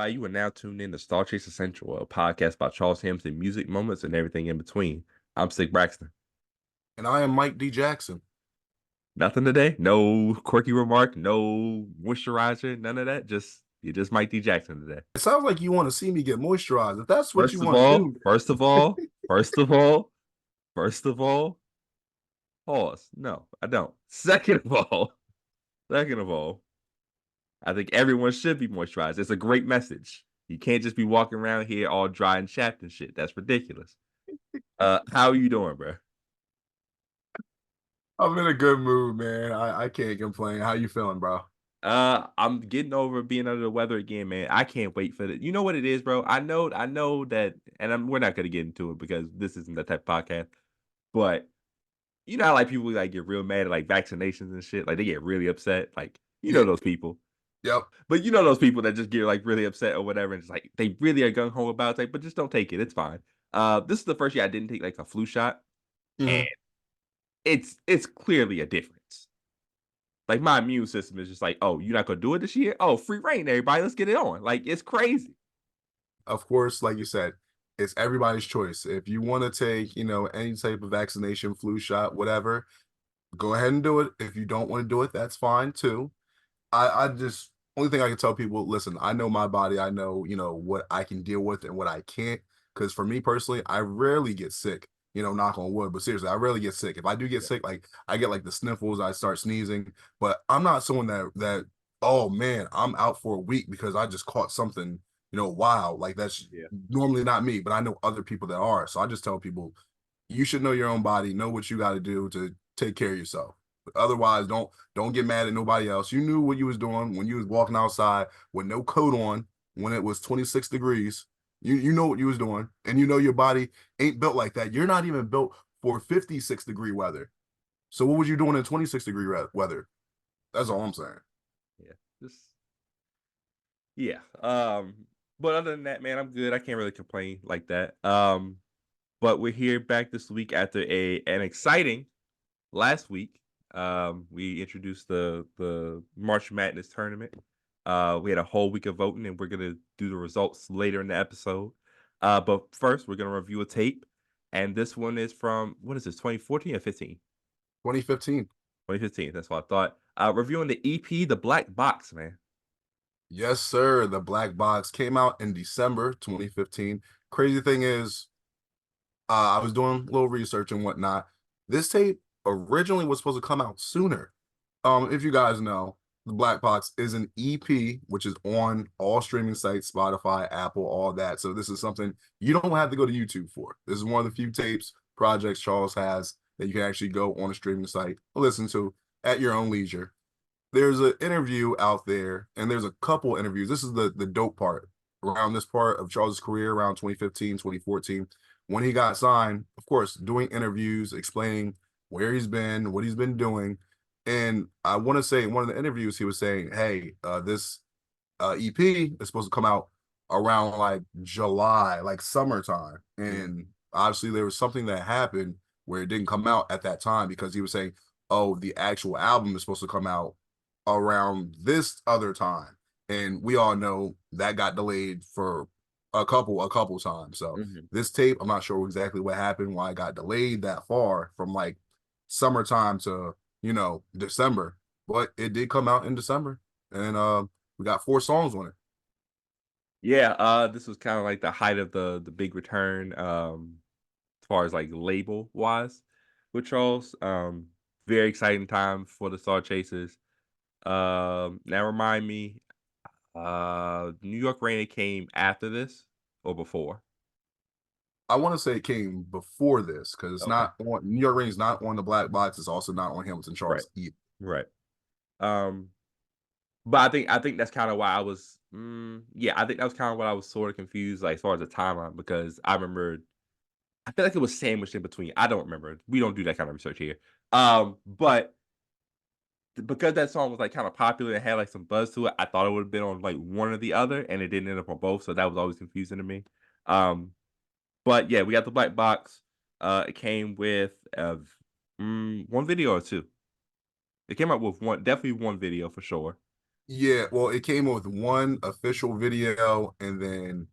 everybody. You are now tuned in to StarCHaser Central, a podcast about Charles Hampton music moments and everything in between. I'm Sick Braxton. And I am Mike D. Jackson. Nothing today. No quirky remark. No moisturizer. None of that. You're just Mike D. Jackson today. It sounds like you want to see me get moisturized. If that's what you First of want to all, do, first of all, first of all, first of all. Pause. No, I don't. Second of all, I think everyone should be moisturized. It's a great message. You can't just be walking around here all dry and chapped and shit. That's ridiculous. How are you doing, bro? I'm in a good mood, man. I can't complain. How you feeling, bro? I'm getting over being under the weather again, man. I can't wait for it. You know what it is, bro? I know that, and we're not gonna get into it because this isn't the type of podcast. But you know how like people like get real mad at like vaccinations and shit, like they get really upset, like you know Yeah. those people. Yep. But you know those people that just get like really upset or whatever, and it's like they really are gung ho about it, like, but just don't take it. It's fine. This is the first year I didn't take like a flu shot, and Mhm. it's clearly a difference. Like my immune system is just like, oh, you're not gonna do it this year? Oh, free reign, everybody, let's get it on. Like it's crazy. Of course, like you said, it's everybody's choice. If you want to take, any type of vaccination, flu shot, whatever, go ahead and do it. If you don't want to do it, that's fine too. I just only thing I can tell people, listen, I know my body, I know, what I can deal with and what I can't. Because for me personally, I rarely get sick, knock on wood, but seriously, I rarely get sick. If I do get Yeah. sick, like I get like the sniffles, I start sneezing, but I'm not someone that, oh man, I'm out for a week because I just caught something, wow, like that's Yeah. normally not me, but I know other people that are. So I just tell people, you should know your own body, know what you got to do to take care of yourself. But otherwise, don't get mad at nobody else. You knew what you was doing when you was walking outside with no coat on when it was 26 degrees. You know what you was doing, and you know your body ain't built like that. You're not even built for 56-degree weather. So what was you doing in 26-degree weather? That's all I'm saying. Yeah. Just yeah. But other than that, man, I'm good. I can't really complain like that. But we're here back this week after an exciting last week. We introduced the March Madness tournament. We had a whole week of voting, and we're gonna do the results later in the episode. But first, we're gonna review a tape, and this one is from what is this, 2014 or 15? 2015. 2015. That's what I thought. Reviewing the EP, The Black Box, man. Yes, sir. The Black Box came out in December 2015. Crazy thing is, I was doing a little research and whatnot. This tape originally was supposed to come out sooner. If you guys know, the Black Box is an EP, which is on all streaming sites, Spotify, Apple, all that. So this is something you don't have to go to YouTube for. This is one of the few tapes projects Charles has that you can actually go on a streaming site, listen to at your own leisure. There's an interview out there, and there's a couple interviews. This is the dope part around this part of Charles's career around 2015, 2014. When he got signed, of course, doing interviews, explaining where he's been, what he's been doing. And I want to say in one of the interviews, he was saying, hey, this EP is supposed to come out around like July, like summertime. And obviously, there was something that happened where it didn't come out at that time because he was saying, oh, the actual album is supposed to come out around this other time. And we all know that got delayed for a couple times. So Mhm. this tape, I'm not sure exactly what happened, why it got delayed that far from like summertime to, December. But it did come out in December. And we got 4 songs on it. Yeah, this was kind of like the height of the big return, as far as like label wise with Charles. Very exciting time for the Star Chasers. Now remind me, New York Rain came after this or before? I want to say it came before this because it's Okay. not on New York Rain is not on the Black Box. It's also not on Hamilton Right. Charles either. Right. Um, but I think that's kind of why I was, yeah, I think that was kind of what I was sort of confused, like as far as the timeline, because I remember I feel like it was sandwiched in between. I don't remember. We don't do that kind of research here. But because that song was like kind of popular and had like some buzz to it, I thought it would have been on like one or the other, and it didn't end up on both. So that was always confusing to me. Um, but yeah, we got the black box. It came with one video or two. It came out with one, definitely one video for sure. Yeah, well, it came with one official video, and then,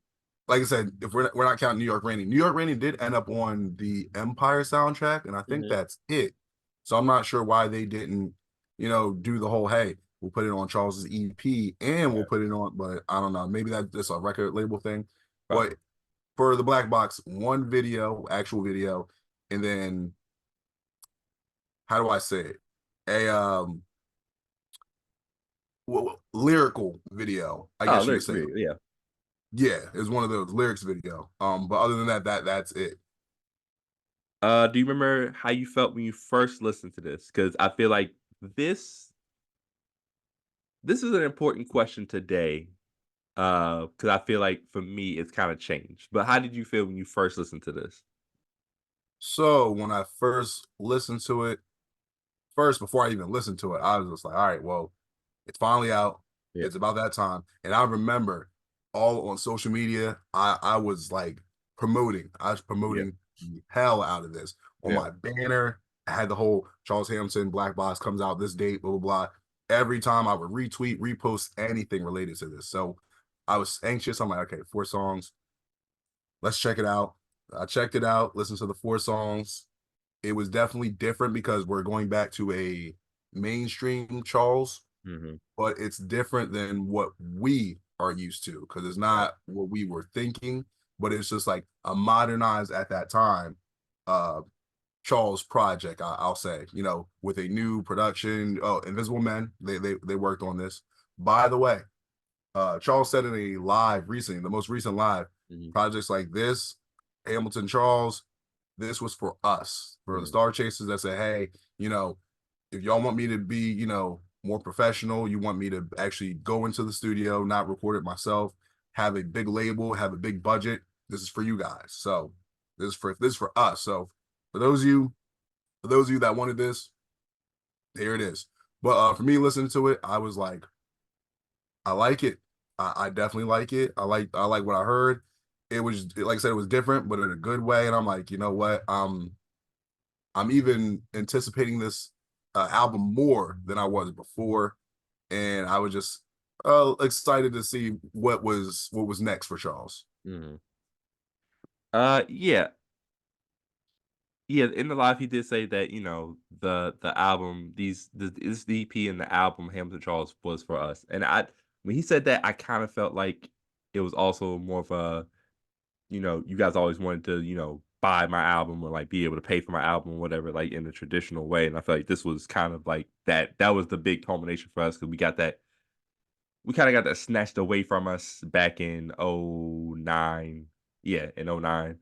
like I said, if we're not counting New York Rainy did end up on the Empire soundtrack, and I think Mhm. that's it. So I'm not sure why they didn't, do the whole, hey, we'll put it on Charles's EP and we'll Right, put it on, but I don't know, maybe that's a record label thing. But probably. for the Black Box, one video, actual video, and then how do I say it? A lyrical video, I Oh, guess you could lyrics say. video, yeah. Yeah, it's one of those lyrics video. But other than that, that's it. Do you remember how you felt when you first listened to this? Because I feel like this this is an important question today. Because I feel like for me it's kind of changed. But how did you feel when you first listened to this? So when I first listened to it, first before I even listened to it, I was just like, all right, well, it's finally out. Yeah, It's about that time. And I remember all on social media, I was like I was yeah, promoting the hell out of this. On yeah. my banner, I had the whole Charles Hampton Black Box comes out this date, blah, blah, blah. Every time I would retweet, repost anything related to this. So I was anxious. I'm like, okay, 4 songs. Let's check it out. I checked it out, listened to the 4 songs. It was definitely different because we're going back to a mainstream Charles, Mhm. but it's different than what we are used to because it's Right. not what we were thinking, but it's just like a modernized at that time uh Charles project, I'll say, with a new production. Oh, Invisible Men, they worked on this. By the way, Charles said in a live recently, the most recent live, Mhm. projects like this, Hamilton Charles, this was for us, for the Mhm. Star Chasers that say, hey, if y'all want me to be, more professional, you want me to actually go into the studio, not record it myself, have a big label, have a big budget. This is for you guys. So this is for us. So for those of you, for those of you that wanted this, here it is. But for me listening to it, I was like, I like it. I definitely like it. I like what I heard. It was like I said, it was different, but in a good way. And I'm like, you know what? I'm even anticipating this album more than I was before, and I was just excited to see what was next for Charles. Mhm. Yeah. Yeah, in the live, he did say that, the album, this EP and the album Hamilton Charles was for us. And when he said that, I kind of felt like it was also more of a, you guys always wanted to, buy my album or like be able to pay for my album or whatever, like in the traditional way. And I felt like this was kind of like that was the big culmination for us because we kind of got that snatched away from us back in '09. Yeah, in '09.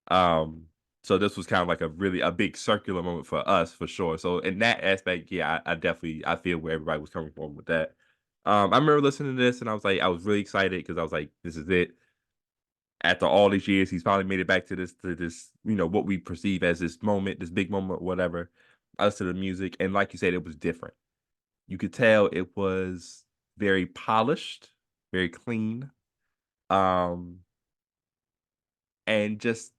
Um, so this was kind of like a big circular moment for us for sure. So in that aspect, yeah, I definitely I feel where everybody was coming from with that. I remember listening to this and I was really excited because I was like, this is it. After all these years, he's finally made it back to this, what we perceive as this moment, this big moment, whatever. Us to the music. And like you said, it was different. You could tell it was very polished, very clean. Um, and just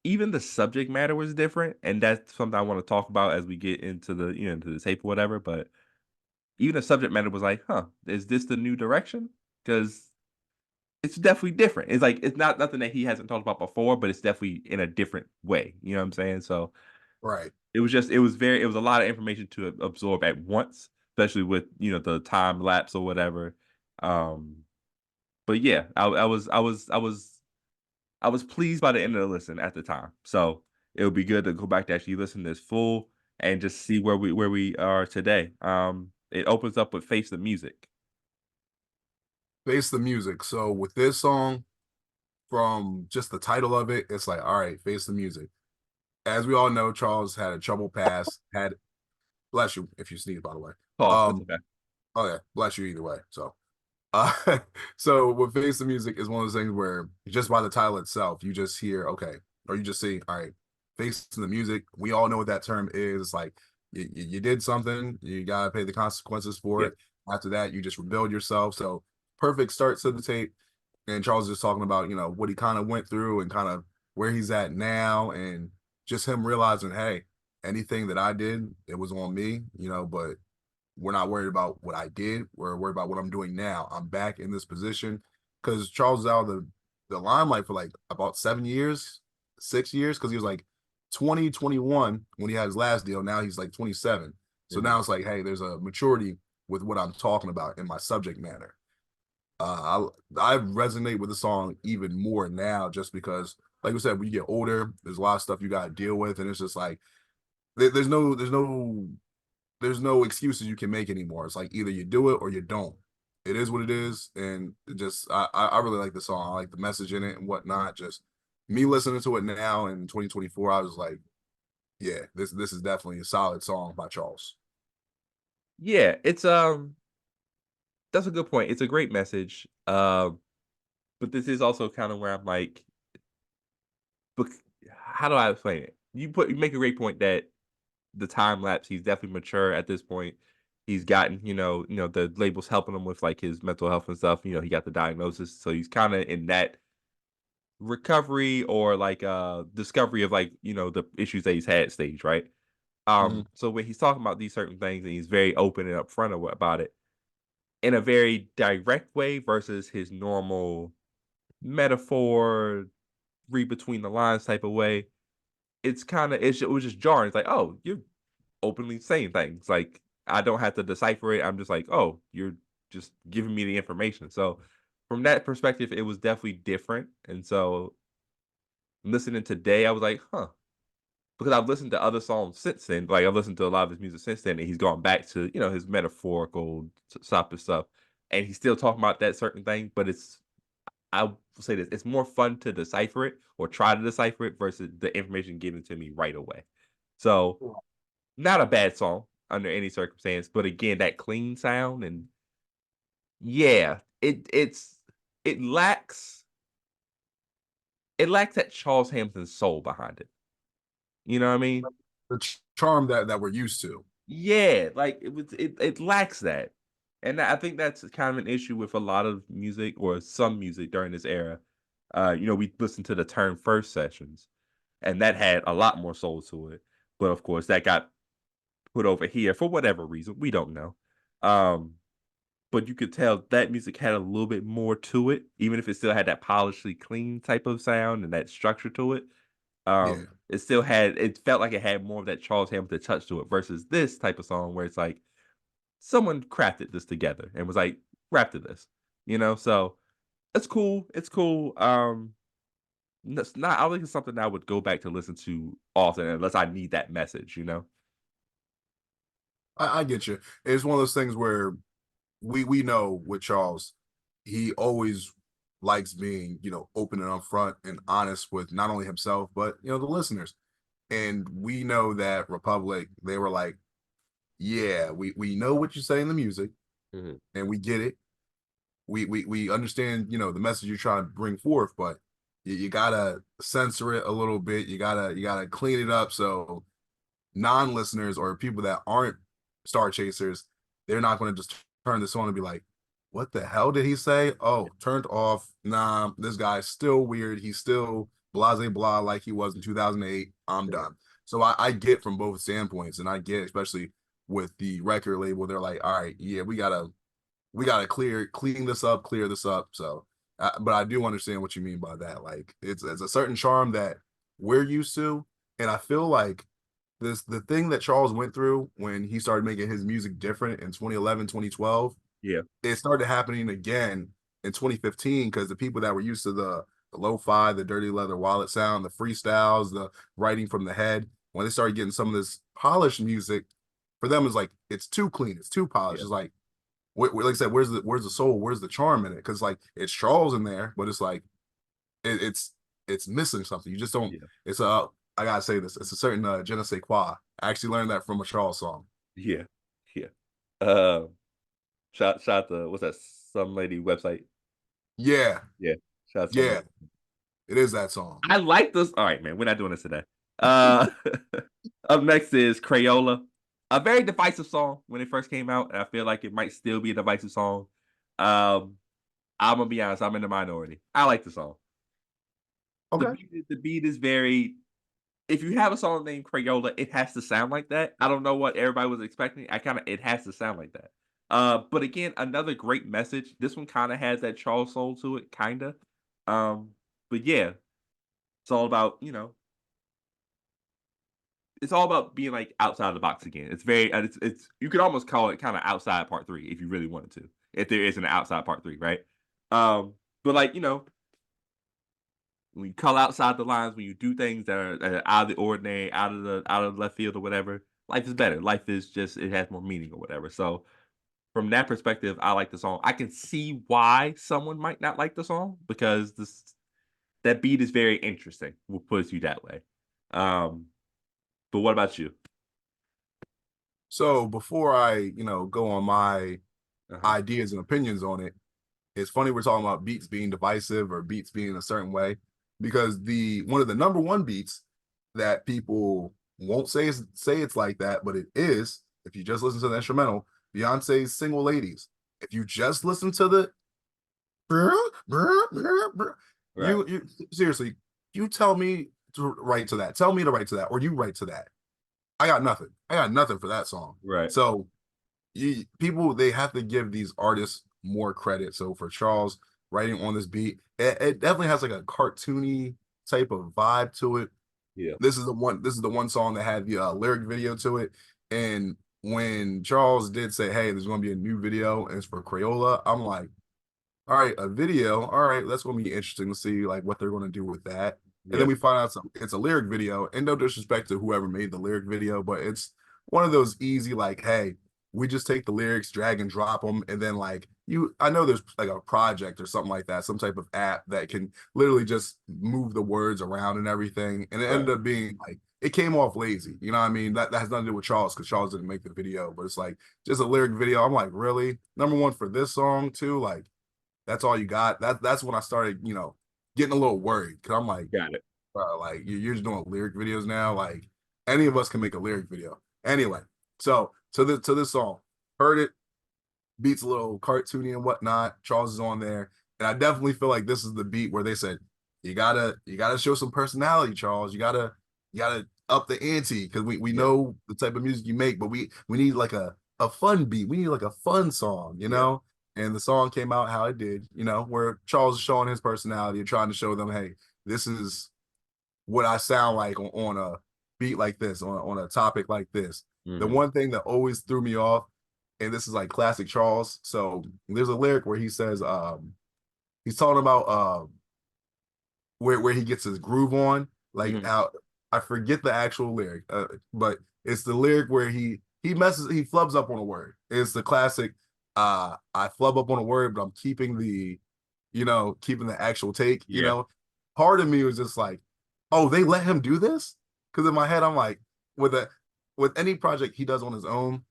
even the subject matter was different, and that's something I wanna talk about as we get into into the tape or whatever, but even the subject matter was like, "Huh, is this the new direction?" Because it's definitely different. It's like it's not nothing that he hasn't talked about before, but it's definitely in a different way, you know what I'm saying? So, Right. it was a lot of information to absorb at once, especially with, the time lapse or whatever. Um, but yeah, I was pleased by the end of the listen at the time. So it would be good to go back to actually listen to this full and just see where we are today. It opens up with Face the Music. Face the music. So with this song, from just the title of it, it's like, all right, face the music. As we all know, Charles had a trouble past. Had bless you if you sneeze, by the way. Pause. It's Um, okay. oh yeah, bless you either way. Uh, so with face the music is one of those things where just by the title itself, you just hear, okay, or you just see, all right, face the music. We all know what that term is. It's like you did something, you gotta pay the consequences for Yep. it. After that, you just rebuild yourself. So perfect start to the tape. And Charles is just talking about, what he kind of went through and kind of where he's at now, and just him realizing, hey, anything that I did, it was on me, but we're not worried about what I did. We're worried about what I'm doing now. I'm back in this position because Charles was out of the limelight for like about 7 years, 6 years, because he was like 2021 when he had his last deal. Now he's like 27. So Mhm. now it's like, hey, there's a maturity with what I'm talking about in my subject matter. I resonate with the song even more now just because, like we said, when you get older, there's a lot of stuff you got to deal with, and it's just like there's no excuses you can make anymore. It's like either you do it or you don't. It is what it is, and it just I really like the song. I like the message in it and whatnot. Just me listening to it now in 2024, I was like, yeah, this is definitely a solid song by Charles. Yeah, it's that's a good point. It's a great message. But this is also kind of where I'm like, bec- how do I explain it? You make a great point that the time lapse, he's definitely mature at this point. He's gotten, the labels helping him with like his mental health and stuff. He got the diagnosis, so he's kind of in that recovery or like discovery of like the issues that he's had stage, right? Mhm. So when he's talking about these certain things and he's very open and upfront about it in a very direct way versus his normal metaphor, read between the lines type of way, it was just jarring. It's like, oh, you're openly saying things. Like I don't have to decipher it. I'm just like, oh, you're just giving me the information. So from that perspective, it was definitely different. And so listening today, I was like, huh. Because I've listened to other songs since then. Like I've listened to a lot of his music since then, and he's gone back to, his metaphorical type of stuff. And he's still talking about that certain thing, but I will say this, it's more fun to decipher it or try to decipher it versus the information given to me right away. So, not a bad song under any circumstance, but again, that clean sound and yeah, it lacks it lacks that Charles Hampton soul behind it. You know what I mean? The charm that we're used to. Yeah, like it lacks that. And I think that's kind of an issue with a lot of music or some music during this era. We listened to the Turn First sessions and that had a lot more soul to it. But of course, that got put over here for whatever reason. We don't know. Um, but you could tell that music had a little bit more to it, even if it still had that polishly clean type of sound and that structure to it. Yeah, It felt like it had more of that Charles Hamilton touch to it versus this type of song where it's like someone crafted this together and was like, rap to this, So it's cool. It's cool. It's not. I don't think it's something I would go back to listen to often unless I need that message. I get you. It's one of those things where we know with Charles, he always likes being, open and upfront and honest with not only himself, but the listeners. And we know that Republic, they were like, yeah, we know what you say in the music Mhm. and we get it. We understand, the message you're trying to bring forth, but you gotta censor it a little bit. You gotta clean it up so non-listeners or people that aren't star chasers, they're not going to just turn this on and be like, what the hell did he say? Oh, turned off. Nah, this guy's still weird. He's still blase blah like he was in 2008. I'm Yeah. done. So I get from both standpoints, and I get especially with the record label, they're like, all right, yeah, we gotta clean this up, clear this up. So, but I do understand what you mean by that. Like, it's a certain charm that we're used to, and I feel like the thing that Charles went through when he started making his music different in 2011, 2012, Yeah. it started happening again in 2015 because the people that were used to the lo-fi, the dirty leather wallet sound, the freestyles, the writing from the head, when they started getting some of this polished music, for them is like it's too clean, it's too polished. Yeah. It's like like I said, where's the soul, where's the charm in it? Because like it's Charles in there, but it's like it, it's it's missing something. You just don't. Yeah. It's I gotta say this. It's a certain je ne sais quoi. I actually learned that from a Charles song. Yeah. Yeah. Um, shout to what's that some lady website? Yeah, Yeah. Shout out to some yeah, lady. it is that song. I like this. All right, man. We're not doing this today. Uh, up next is Crayola, a very divisive song when it first came out, and I feel like it might still be a divisive song. Um, I'm gonna be honest. I'm in the minority. I like the song. The Okay. beat, the beat is very if you have a song named Crayola, it has to sound like that. I don't know what everybody was expecting. It has to sound like that. But again, another great message. This one kind of has that Charles soul to it, kind of. Um, but yeah, it's all about, it's all about being like outside the box again. It's very, it's you could almost call it kind of outside part three if you really wanted to, if there is an outside part three, right? But like, when you call outside the lines, when you do things that are out of the ordinary, out of left field or whatever, life is better. Life is just it has more meaning or whatever. So from that perspective, I like the song. I can see why someone might not like the song because this that beat is very interesting. We'll put it to you that way. Um, but what about you? So before I, go on my Uh-huh. ideas and opinions on it, it's funny we're talking about beats being divisive or beats being a certain way because the one of the number one beats that people won't say it's like that, but it is. If you just listen to the instrumental, Beyonce's "Single Ladies." If you just listen to the Right. you seriously, you tell me to write to that. Tell me to write to that, or you write to that. I got nothing. I got nothing for that song. Right. So people they have to give these artists more credit. So for Charles writing on this beat, it definitely has like a cartoony type of vibe to it. Yeah. This is the one song that had the lyric video to it. And when Charles did say, "Hey, there's going to be a new video and it's for Crayola," I'm like, all right, a video. All right, that's gonna be interesting to see like what they're gonna do with that. And then Yeah. we find out it's a lyric video. And no disrespect to whoever made the lyric video, but it's one of those easy like, hey, we just take the lyrics, drag and drop them, and then like I know there's like a project or something like that, some type of app that can literally just move the words around and everything. And it Right. ended up being like it came off lazy. You know what I mean? That has nothing to do with Charles because Charles didn't make the video, but it's like just a lyric video. I'm like, really? Number one for this song too, like that's all you got. That's when I started, getting a little worried because I'm like, Got it. bro, like you're just doing lyric videos now. Like any of us can make a lyric video. Anyway, so to this song, heard it, beats a little cartoony and whatnot. Charles is on there, and I definitely feel like this is the beat where they said you gotta show some personality, Charles. You gotta up the ante because we Yeah. know the type of music you make, but we need like a fun beat. We need like a fun song, you Yeah. know. And the song came out how it did, where Charles is showing his personality and trying to show them, hey, this is what I sound like on a beat like this, on a topic like this. The Mhm. one thing that always threw me off, and this is like classic Charles. So there's a lyric where he says, he's talking about where he gets his groove on, like Mhm. how I forget the actual lyric, but it's the lyric where he flubs up on a word. It's the classic, I flub up on a word, but I'm keeping keeping the actual take, Yeah. Part of me was just like, oh, they let him do this? Because in my head, I'm like, with a with any project he does on his own,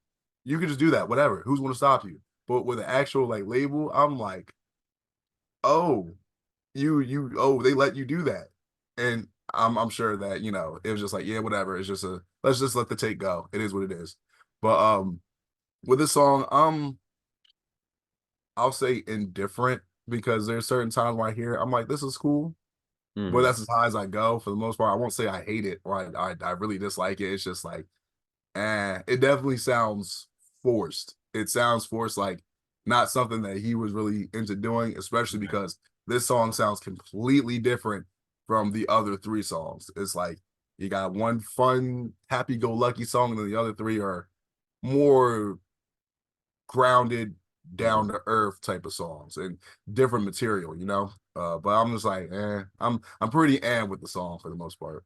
you can just do that, whatever. Who's gonna stop you? But with an actual like label, I'm like, oh, they let you do that. And I'm sure that, it was just like, yeah, whatever. It's just let's just let the take go. It is what it is. But with this song, I'll say indifferent because there's certain times where I hear it, I'm like, this is cool. But Mhm. that's as high as I go for the most part. I won't say I hate it or I really dislike it. It's just like, it definitely sounds forced. It sounds forced, like not something that he was really into doing, especially Right. because this song sounds completely different from the other three songs. It's like you got one fun, happy go lucky song, and then the other three are more grounded, Uh-huh. down to earth type of songs and different material. But I'm just like, I'm pretty with the song for the most part.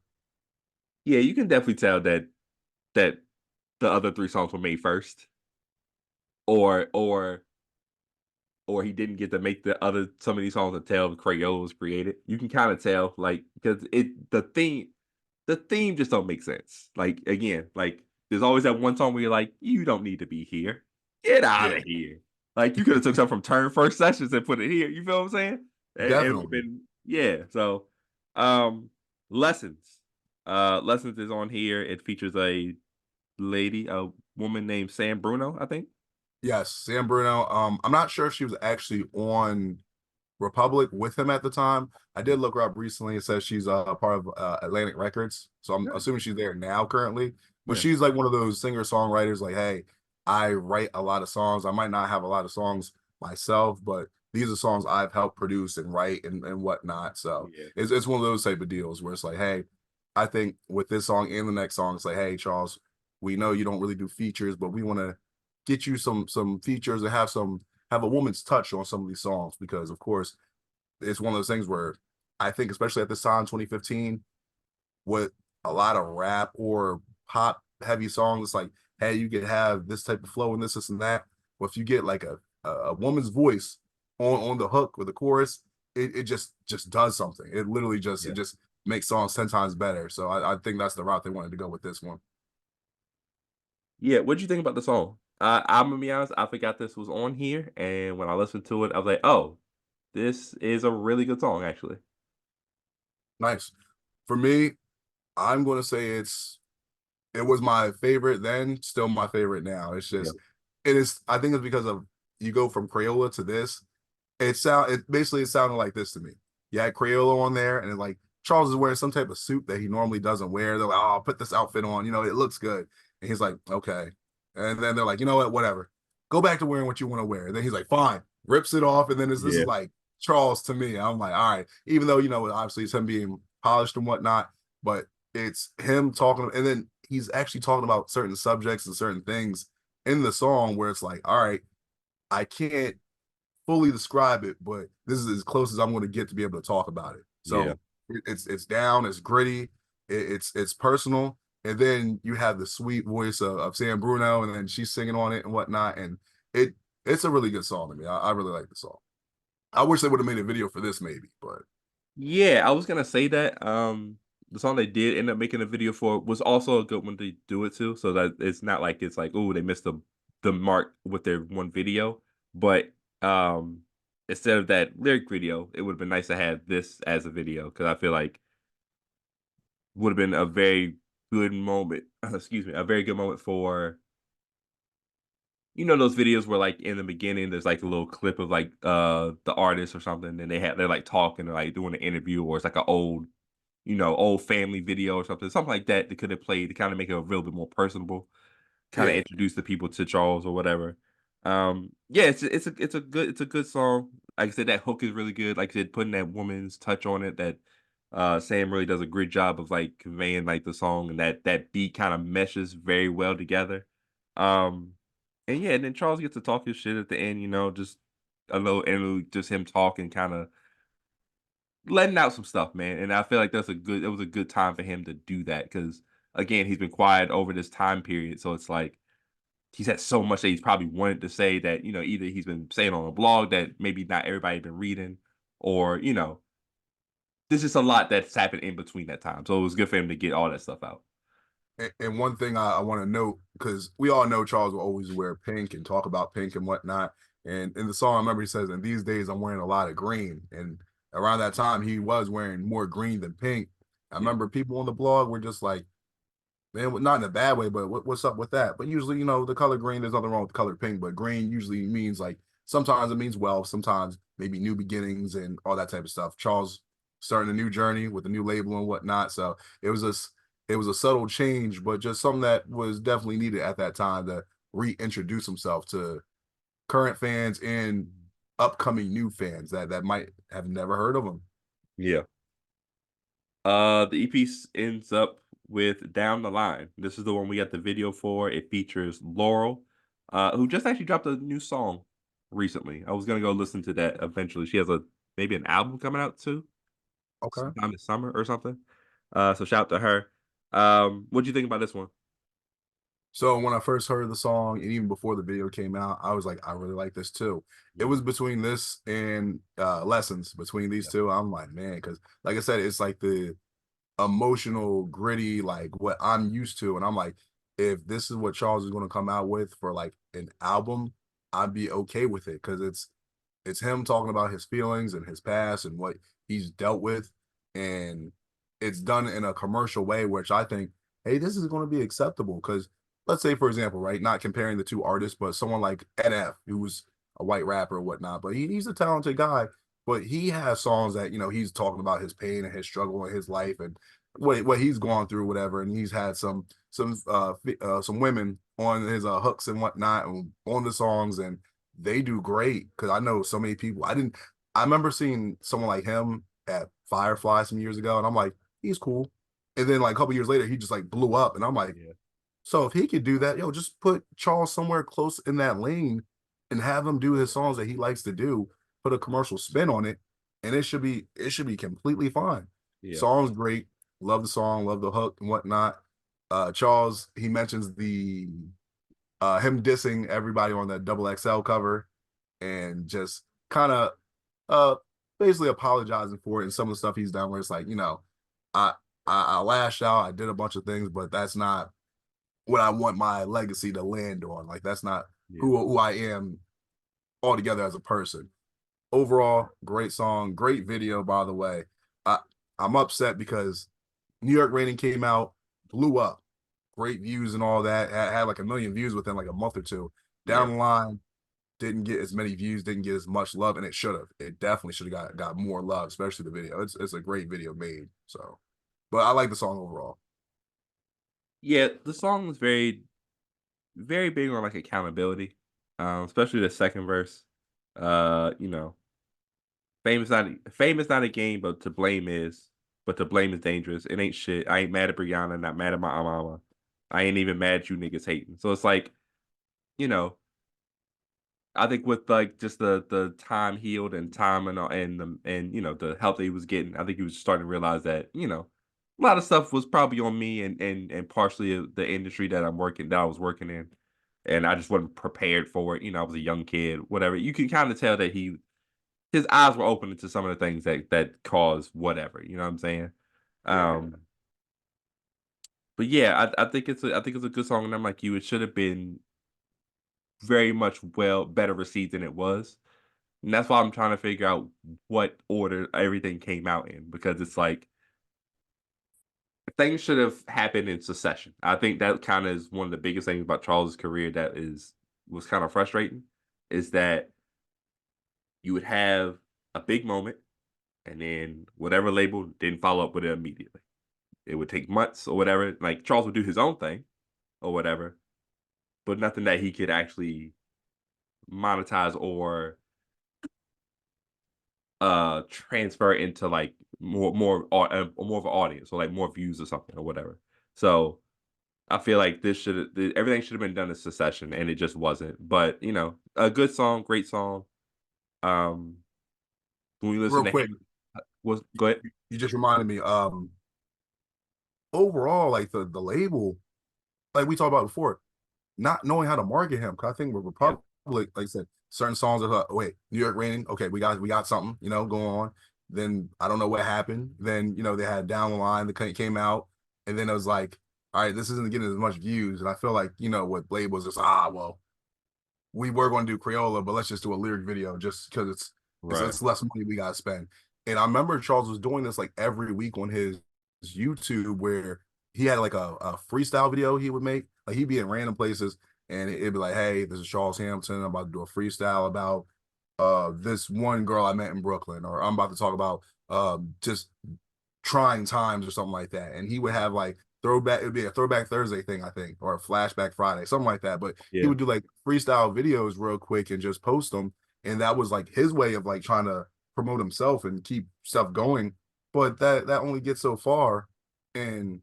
Yeah, you can definitely tell that the other 3 songs were made first, or or or he didn't get to make the other some of these songs until Crayola was created. You can kinda tell, like, because the theme just don't make sense. Like, again, like, there's always that one song where you're like, "You don't need to be here. Get out Yeah, of here." Like, you coulda took something from Turn First Sessions and put it here, you feel what I'm saying? And it would've definitely. been yeah, so, um, Lessons. Lessons is on here. It features a woman named Sam Bruno, I think. Yes, Sam Bruno. I'm not sure if she was actually on. Republic with him at the time. I did look her up recently. It says she's a part of Atlantic Records, so I'm Nice. assuming she's there now currently. But Yeah. she's like one of those singer songwriters. Like, hey, I write a lot of songs. I might not have a lot of songs myself, but these are songs I've helped produce and write and whatnot. So Yeah. it's one of those type of deals where it's like, hey, I think with this song and the next song, it's like, hey, Charles, we know you don't really do features, but we want to get you some features and have a woman's touch on some of these songs because of course it's one of those things where I think especially at this time 2015 with a lot of rap or pop heavy songs it's like hey you could have this type of flow and this and that but if you get like a woman's voice on the hook or the chorus it just does something it literally just Yeah. it just makes songs 10 times better so I think that's the route they wanted to go with this one. Yeah, what'd you think about the song? I'm gonna be honest, I forgot this was on here, and when I listened to it, I was like, "Oh, this is a really good song, actually." Nice. For me, I'm going to say it was my favorite then, still my favorite now. It's Yeah, just it is I think it's because of you go from Crayola to this. It basically it sounded like this to me. You had Crayola on there and like Charles is wearing some type of suit that he normally doesn't wear. They're like, oh, I'll put this outfit on, it looks good. And he's like, okay. And then they're like, you know what, whatever. Go back to wearing what you want to wear. And then he's like, fine, rips it off. And then this is yeah, like Charles to me. I'm like, all right, even though obviously it's him being polished and whatnot, but it's him talking, and then he's actually talking about certain subjects and certain things in the song where it's like, all right, I can't fully describe it, but this is as close as I'm going to get to be able to talk about it. yeah. So it's down, it's gritty, it's personal, and then you have the sweet voice of Sam Bruno, and then she's singing on it and whatnot, and it it's a really good song to me. I really like the song. I wish they would have made a video for this, maybe, but Yeah, I was gonna say that, the song they did end up making a video for was also a good one to do it to, so that it's not like it's like, "Ooh, they missed the mark with their one video," but, instead of that lyric video, it would've been nice to have this as a video because I feel like would have been a very good moment excuse me, a very good moment for those videos where, like, in the beginning, there's, like, a little clip of, like, the artist or something, and they're, like, talking or, like, doing an interview, or it's, like, a old, old family video or something like that they could have played to kinda make it a little bit more personable, kinda yeah. introduce the people to Charles or whatever. Yeah, it's a good song. Like I said, that hook is really good. Like I said, putting that woman's touch on it that, Sam really does a great job of, like, conveying, like, the song, and that beat kinda meshes very well together. Um, and yeah, and then Charles gets to talk his shit at the end, just a little interlude, just him talking, kinda letting out some stuff, man, and I feel like it was a good time for him to do that because again, he's been quiet over this time period, so it's like he's had so much that he's probably wanted to say that, either he's been saying on a blog that maybe not everybody been reading, or, there's just a lot that's happened in between that time. So it was good for him to get all that stuff out. And one thing I want to note, because we all know Charles will always wear pink and talk about pink and whatnot. And in the song, I remember he says, and these days I'm wearing a lot of green. And around that time, he was wearing more green than pink. I Yeah. remember people on the blog were just like, man, not in a bad way, but what's up with that? But usually, the color green, there's nothing wrong with the color pink, but green usually means like sometimes it means wealth, sometimes maybe new beginnings and all that type of stuff. Charles starting a new journey with a new label and whatnot. So it was a subtle change, but just something that was definitely needed at that time to reintroduce himself to current fans and upcoming new fans that might have never heard of him. Yeah. The EP ends up with "Down the Line." This is the one we got the video for. It features Laurel, who just actually dropped a new song recently. I was gonna go listen to that eventually. She has maybe an album coming out too, Okay. sometime this summer or something. So shout out to her. What'd you think about this one? So when I first heard the song, and even before the video came out, I was like, I really like this too. It Mhm. was between this and Lessons, between these Yeah, two. I'm like, man, because like I said, it's like the emotional, gritty, like what I'm used to. And I'm like, if this is what Charles is going to come out with for like an album, I'd be okay with it because it's him talking about his feelings and his past and what he's dealt with, and it's done in a commercial way, which I think, hey, this is going to be acceptable. Because let's say, for example, right, not comparing the two artists, but someone like NF, who was a white rapper or whatnot, but he's a talented guy. but he has songs that he's talking about his pain and his struggle in his life and what he's gone through, whatever. And he's had some women on his hooks and whatnot and on the songs, and they do great because I know so many people. I remember seeing someone like him at Firefly some years ago, and I'm like, he's cool. And then like a couple years later, he just like blew up, and I'm like, Yeah, so if he could do that, just put Charles somewhere close in that lane and have him do his songs that he likes to do, put a commercial spin on it, and it should be completely fine. yeah, Song's great. Love the song, love the hook and whatnot. Charles, he mentions the him dissing everybody on the double XL cover and just kind of uh basically apologizing for it and some of the stuff he's done where it's like, I I lashed out, I did a bunch of things, but that's not what I want my legacy to land on. Like that's not yeah, who I am altogether as a person. Overall, great song, great video, by the way. I I'm upset because New York Raining came out, blew up, great views and all that. Had like a million views within like a month or two. yeah. Down the line, didn't get as many views, didn't get as much love, and it should have. It definitely should have got more love, especially the video. It's a great video made. So, but I like the song overall. Yeah, the song was very, very big on like accountability, especially the second verse. You know, fame is not a game, but to blame is. But to blame is dangerous. It ain't shit. I ain't mad at Brianna, not mad at my mama. I ain't even mad at you niggas hating. So it's like, you know, I think with like just the time healed and time and the help that he was getting, I think he was starting to realize that a lot of stuff was probably on me and partially the industry that I was working in, and I just wasn't prepared for it. I was a young kid, whatever. You can kind of tell that his eyes were open to some of the things that caused whatever. You know what I'm saying? Yeah. But yeah, I think it's a good song, and I'm like you. It should have been very much better received than it was. And that's why I'm trying to figure out what order everything came out in because it's like things should have happened in succession. I think that kind of is one of the biggest things about Charles's career that was kind of frustrating is that you would have a big moment and then whatever label didn't follow up with it immediately. It would take months or whatever. Like Charles would do his own thing or whatever, but nothing that he could actually monetize or transfer into like more of an audience or like more views or something or whatever. So I feel like everything should have been done in succession and it just wasn't. But a good song, great song. Um when we listen Real to quick, him was go ahead. you just reminded me. Overall, like the label, like we talked about before, not knowing how to market him. Cause I think with Yeah, Republic, like I said, certain songs are like, oh, wait, New York Raining. Okay, we got something, going on. Then I don't know what happened. Then they had Down the Line that came out, and then it was like, all right, this isn't getting as much views. And I feel like with labels, just well, we were going to do Crayola, but let's just do a lyric video just because it's right. it's less money we got to spend. And I remember Charles was doing this like every week on his YouTube where he had like a freestyle video he would make. Like he'd be in random places and it'd be like, hey, this is Charles Hampton. I'm about to do a freestyle about this one girl I met in Brooklyn, or I'm about to talk about just trying times or something like that. And he would have like throwback, it'd be a throwback Thursday thing, I think, or a flashback Friday, something like that. But he Yeah. would do like freestyle videos real quick and just post them. And that was like his way of like trying to promote himself and keep stuff going. But that only gets so far. And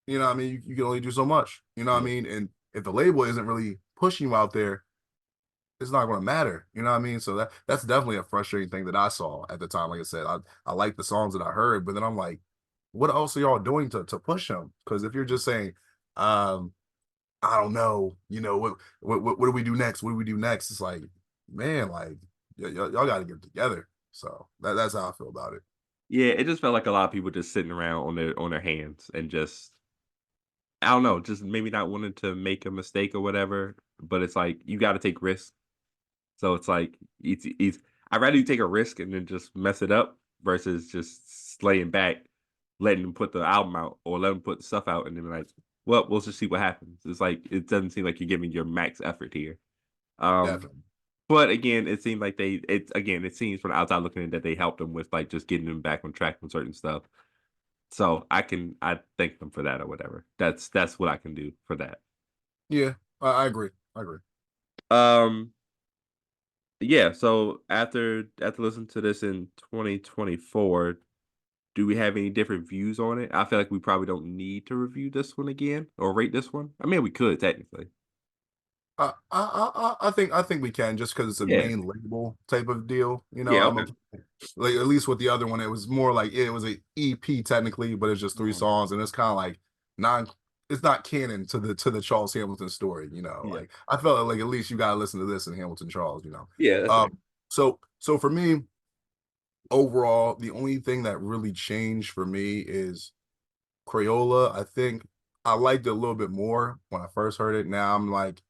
what I mean, you can only do so much. What I Yeah. mean? And if the label isn't really pushing you out there, it's not going to matter. You know what I mean? So that's definitely a frustrating thing that I saw at the time. Like I said, I like the songs that I heard, but then I'm like, what else are y'all doing to push them? Because if you're just saying, um, I don't know, what do we do next? What do we do next? It's like, man, like y'all got to get it together. So that's how I feel about it. Yeah, it just felt like a lot of people just sitting around on their hands and just I don't know, just maybe not wanting to make a mistake or whatever. But it's like you got to take risks. So it's like it's I'd rather you take a risk and then just mess it up versus just slaying back, letting them put the album out or let them put stuff out and then like, well, we'll just see what happens. It's like it doesn't seem like you're giving your max effort here. Um, Definitely. But again, it seemed like it seems from the outside looking in that they helped him with like just getting him back on track with certain stuff. So I thank them for that or whatever. That's what I can do for that. Yeah, I agree. I agree. Um yeah, so after listening to this in 2024, do we have any different views on it? I feel like we probably don't need to review this one again or rate this one. I mean, we could technically. I think we can just because it's a Yeah. main label type of deal. Yeah, I'm a okay. like at least with the other one, it was more like yeah, it was a EP technically, but it's just three Mhm. songs, and it's kind of like non. It's not canon to the Charles Hamilton story. Yeah. Like I felt like at least you gotta listen to this in Hamilton Charles. Yeah, that's fair. So for me, overall, the only thing that really changed for me is Crayola. I think I liked it a little bit more when I first heard it. Now I'm like,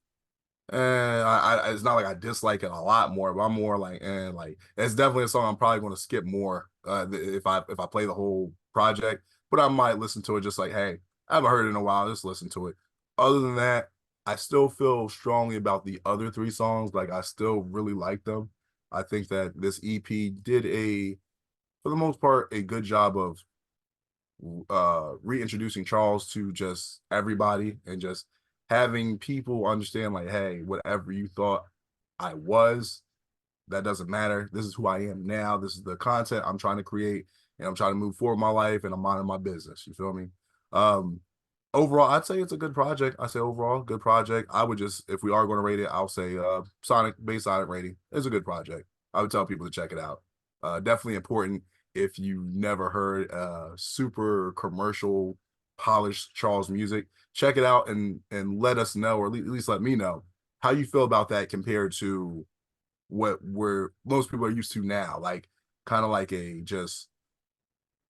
it's not like I dislike it a lot more, but I'm more like, like it's definitely a song I'm probably going to skip more if I play the whole project. But I might listen to it just like, hey, I haven't heard it in a while, just listen to it. Other than that, I still feel strongly about the other three songs. Like I still really like them. I think that this EP did for the most part, a good job of reintroducing Charles to just everybody and just having people understand like, hey, whatever you thought I was, that doesn't matter. This is who I am now. This is the content I'm trying to create, and I'm trying to move forward in my life, and I'm minding my business. You feel me? Um, Overall, I'd say it's a good project. I say overall, good project. I would just, if we are going to rate it, I'll say Sonic base Sonic rating. It's a good project. I would tell people to check it out. Definitely important if you never heard super commercial polished Charles music. Check it out and let us know, or at least let me know how you feel about that compared to what we're most people are used to now. Like kind of like a just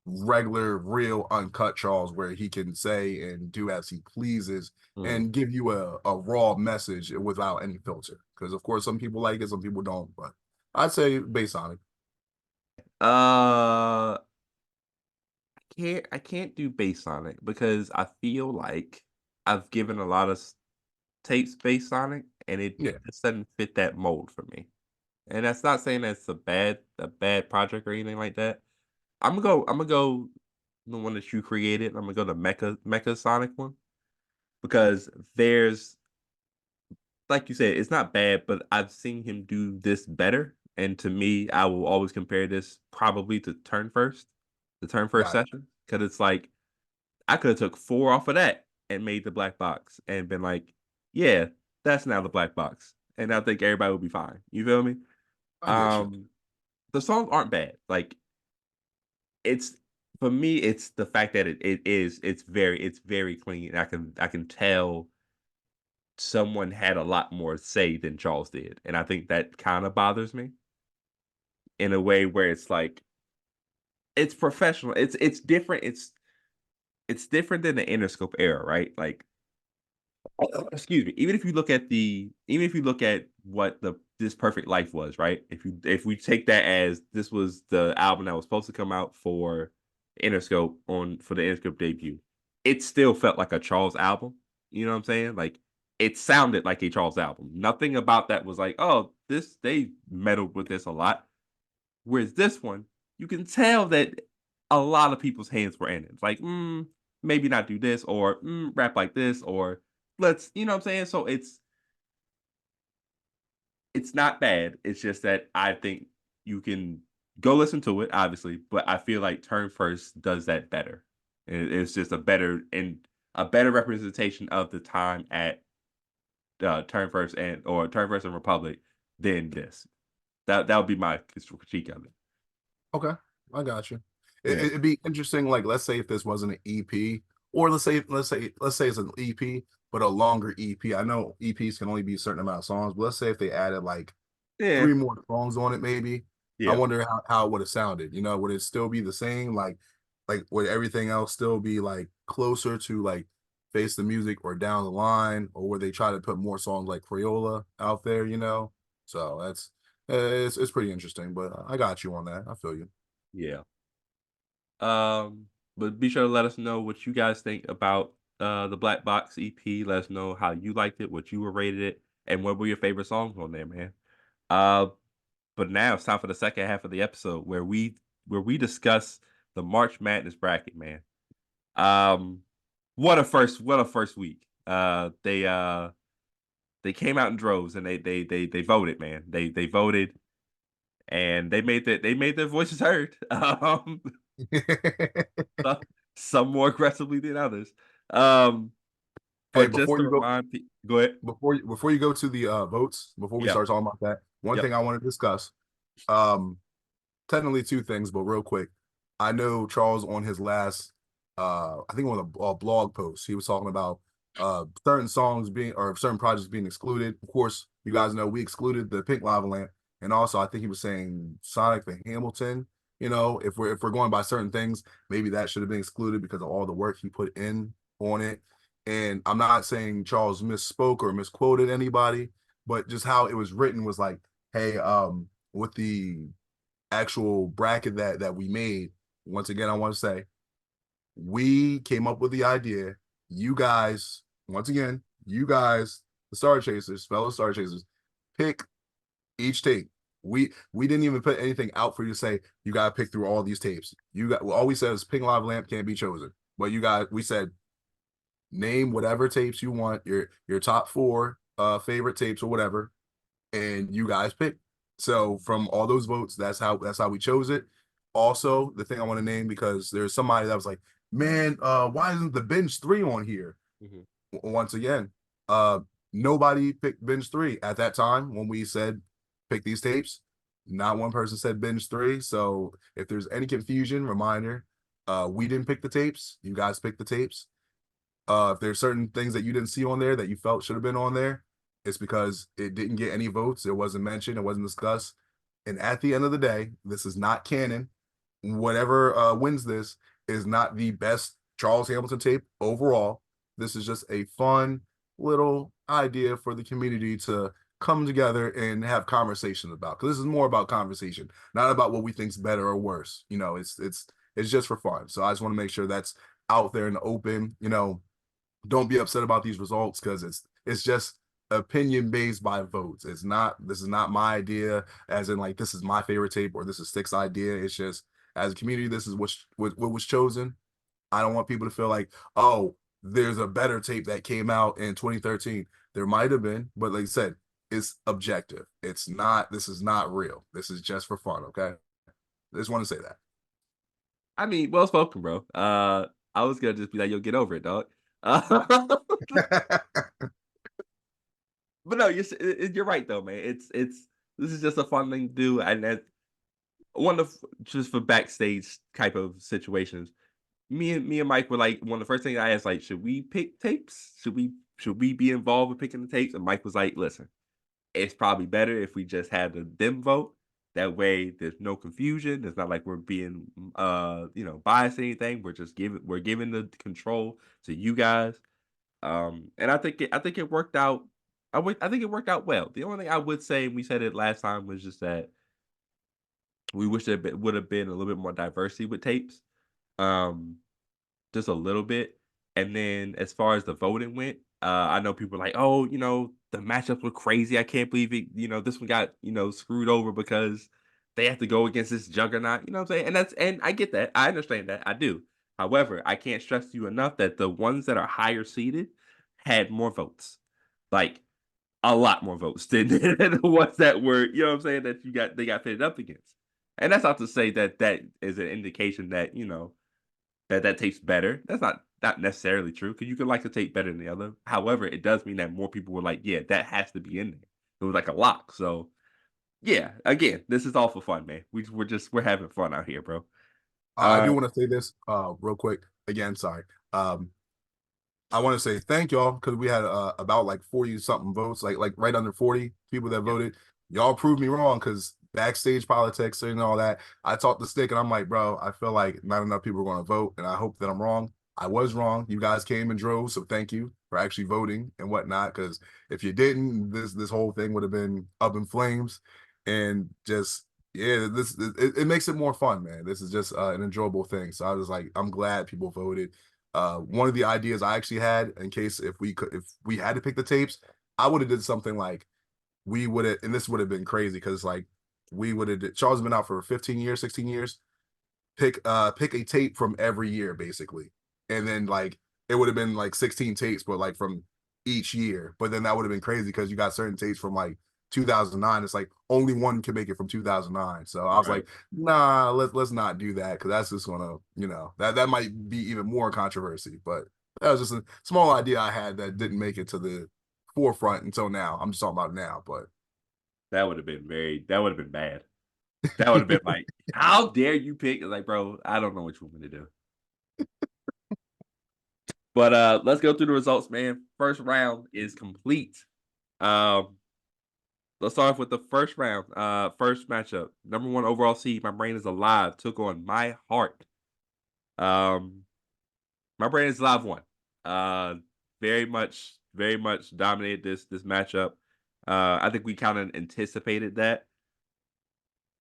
regular, real, uncut Charles, where he can say and do as he pleases Mm. and give you a raw message without any filter. Because of course, some people like it, some people don't. But I'd say based on it, Uh I can't do based on it because I feel like I've given a lot of tapes based on it and it yeah, just doesn't fit that mold for me. And that's not saying that's a bad project or anything like that. I'm gonna go the one that you created. I'm gonna go the Mecha Sonic one because there's like you said, it's not bad, but I've seen him do this better. And to me, I will always compare this probably to the Turn First got session, because it's like I could have took 4 off of that and made the black box and been like, yeah, that's now the black box. And I think everybody would be fine. You feel me? I get you. Um, the songs aren't bad. Like it's for me, it's the fact that it's very clean. And I can tell someone had a lot more say than Charles did. And I think that kind of bothers me in a way where it's like it's professional. It's different. It's different than the Interscope era, right? Like excuse me. Even if you look at what the This Perfect Life was, right? If we take that as this was the album that was supposed to come out for the Interscope debut, it still felt like a Charles album. You know what I'm saying? Like it sounded like a Charles album. Nothing about that was like, oh, this they meddled with this a lot. Whereas this one, you can tell that a lot of people's hands were in it. It's like, maybe not do this, or rap like this, or you know what I'm saying? So it's not bad. It's just that I think you can go listen to it, obviously, but I feel like Turn First does that better. It's just a better representation of the time at Turn First and Republic than this. That would be my critique of it. Okay, I got you. Yeah. It'd be interesting. Like, let's say if this wasn't an EP, or let's say it's an EP, but a longer EP. I know EPs can only be a certain amount of songs, but let's say if they added like Yeah. three more songs on it, maybe. I Yeah. wonder how it would have sounded. Would it still be the same? Like would everything else still be like closer to like Face the Music or Down the Line, or would they try to put more songs like Crayola out there? So it's pretty interesting. But I got you on that. I feel you. Yeah. But be sure to let us know what you guys think about the Black Box EP. Let us know how you liked it, what you were rated it, and what were your favorite songs on there, man. Uh, but now it's time for the second half of the episode where we discuss the March Madness bracket, man. Um, what a first week. They came out in droves and they voted, man. They voted and they made their voices heard. So- some more aggressively than others. Um, Hey, but just to remind people, go ahead. before you go to the votes, before we Yep, start talking about that, one yep. thing I want to discuss. Um, Technically two things, but real quick, I know Charles on his last, I think on a blog post, he was talking about certain songs being or certain projects being excluded. Of course, you guys know we excluded the Pink Lava Lamp, and also I think he was saying Sonic the Hamilton. You know, if we're going by certain things, maybe that should have been excluded because of all the work he put in on it. And I'm not saying Charles misspoke or misquoted anybody, but just how it was written was like, hey, with the actual bracket that we made, once again, I want to say we came up with the idea. You guys, once again, you guys, the Star Chasers, fellow Star Chasers, pick each tape. We didn't even put anything out for you to say you gotta pick through all these tapes. You got all we said is Pink Lava Lamp can't be chosen. But we said name whatever tapes you want, your top four favorite tapes or whatever, and you guys pick. So from all those votes, that's how we chose it. Also, the thing I want to name because there's somebody that was like, "Man, why isn't the binge three on here?" Mhm. Once again, uh, nobody picked binge three at that time when we said pick these tapes. Not one person said binge three. So if there's any confusion, reminder, we didn't pick the tapes. You guys picked the tapes. If there's certain things that you didn't see on there that you felt should have been on there, it's because it didn't get any votes. It wasn't mentioned. It wasn't discussed. And at the end of the day, this is not canon. Whatever wins this is not the best Charles Hamilton tape overall. This is just a fun little idea for the community to come together and have conversations about. Because this is more about conversation, not about what we think's better or worse. You know, it's just for fun. So I just want to make sure that's out there in the open. You know, don't be upset about these results because it's just opinion based by votes. It's not this is not my idea, as in like this is my favorite tape or this is Stick's idea. It's just as a community, this is what was chosen. I don't want people to feel like, oh, there's a better tape that came out in 2013. There might have been, but like I said, it's objective. It's not, this is not real. This is just for fun, okay? I just want to say I mean, well spoken, bro. I was gonna just be like, "Yo, get over it, dog." that. But no, you're right though, man. It's this is just a fun thing to do, and that one of just for backstage type of situations. Me and Mike were like one of the first things I asked, like, should we pick tapes? Should we be involved with picking the tapes? And Mike was like, listen, it's probably better if we just had them vote. That way, there's no confusion. It's not like we're being, biased or anything. We're giving the control to you guys. And I think it worked out. I think it worked out well. The only thing I would say, and we said it last time, was just that we wish there would have been a little bit more diversity with tapes. Um, just a little bit. And then as far as the voting went, I know people are like, oh, the matchups were crazy. I can't believe it. This one got, screwed over because they have to go against this juggernaut. You know what I'm saying? And I get that. I understand that. I do. However, I can't stress to you enough that the ones that are higher seated had more votes. Like a lot more votes than, than the ones that were, you know what I'm saying, that they got pitted up against. And that's not to say that that is an indication that, that tastes better. That's not necessarily true because you can like the taste better than the other. However, it does mean that more people were like, "Yeah, that has to be in there." It was like a lock. So yeah, again, this is all for fun, man. We're having fun out here, bro. I Uh, do want to say this real quick. Again, sorry. Um, I want to say thank y'all because we had about like 40 something votes, like right under 40 people that yeah. voted. Y'all proved me wrong because backstage politics and all that. I talked to Stick and I'm like, bro, I feel like not enough people are going to vote, and I hope that I'm wrong. I was wrong. You guys came and drove, so thank you for actually voting and whatnot. Because if you didn't, this whole thing would have been up in flames, and just yeah, it makes it more fun, man. This is just an enjoyable thing. So I was like, I'm glad people voted. One of the ideas I actually had in case if we had to pick the tapes, I would have did something like we would have, and this would have been crazy because like we would have, Charles has been out for 15 years, 16 years. Pick a tape from every year basically, and then like it would have been like 16 tapes, but like from each year. But then that would have been crazy because you got certain tapes from like 2009. It's like only one can make it from 2009. So I was Right. like, nah, let's not do that because that's just gonna, that might be even more controversy. But that was just a small idea I had that didn't make it to the forefront until now. I'm just talking about now, but That would have been that would have been bad. That would have been like, how dare you pick? Like, bro, I don't know what you want me to do. But let's go through the results, man. First round is complete. Um, let's start off with the first round. First matchup. Number one overall seed, My Brain is Alive, took on My Heart. Um, My Brain is Alive won. Uh, very much dominated this matchup. I think we kind of anticipated that.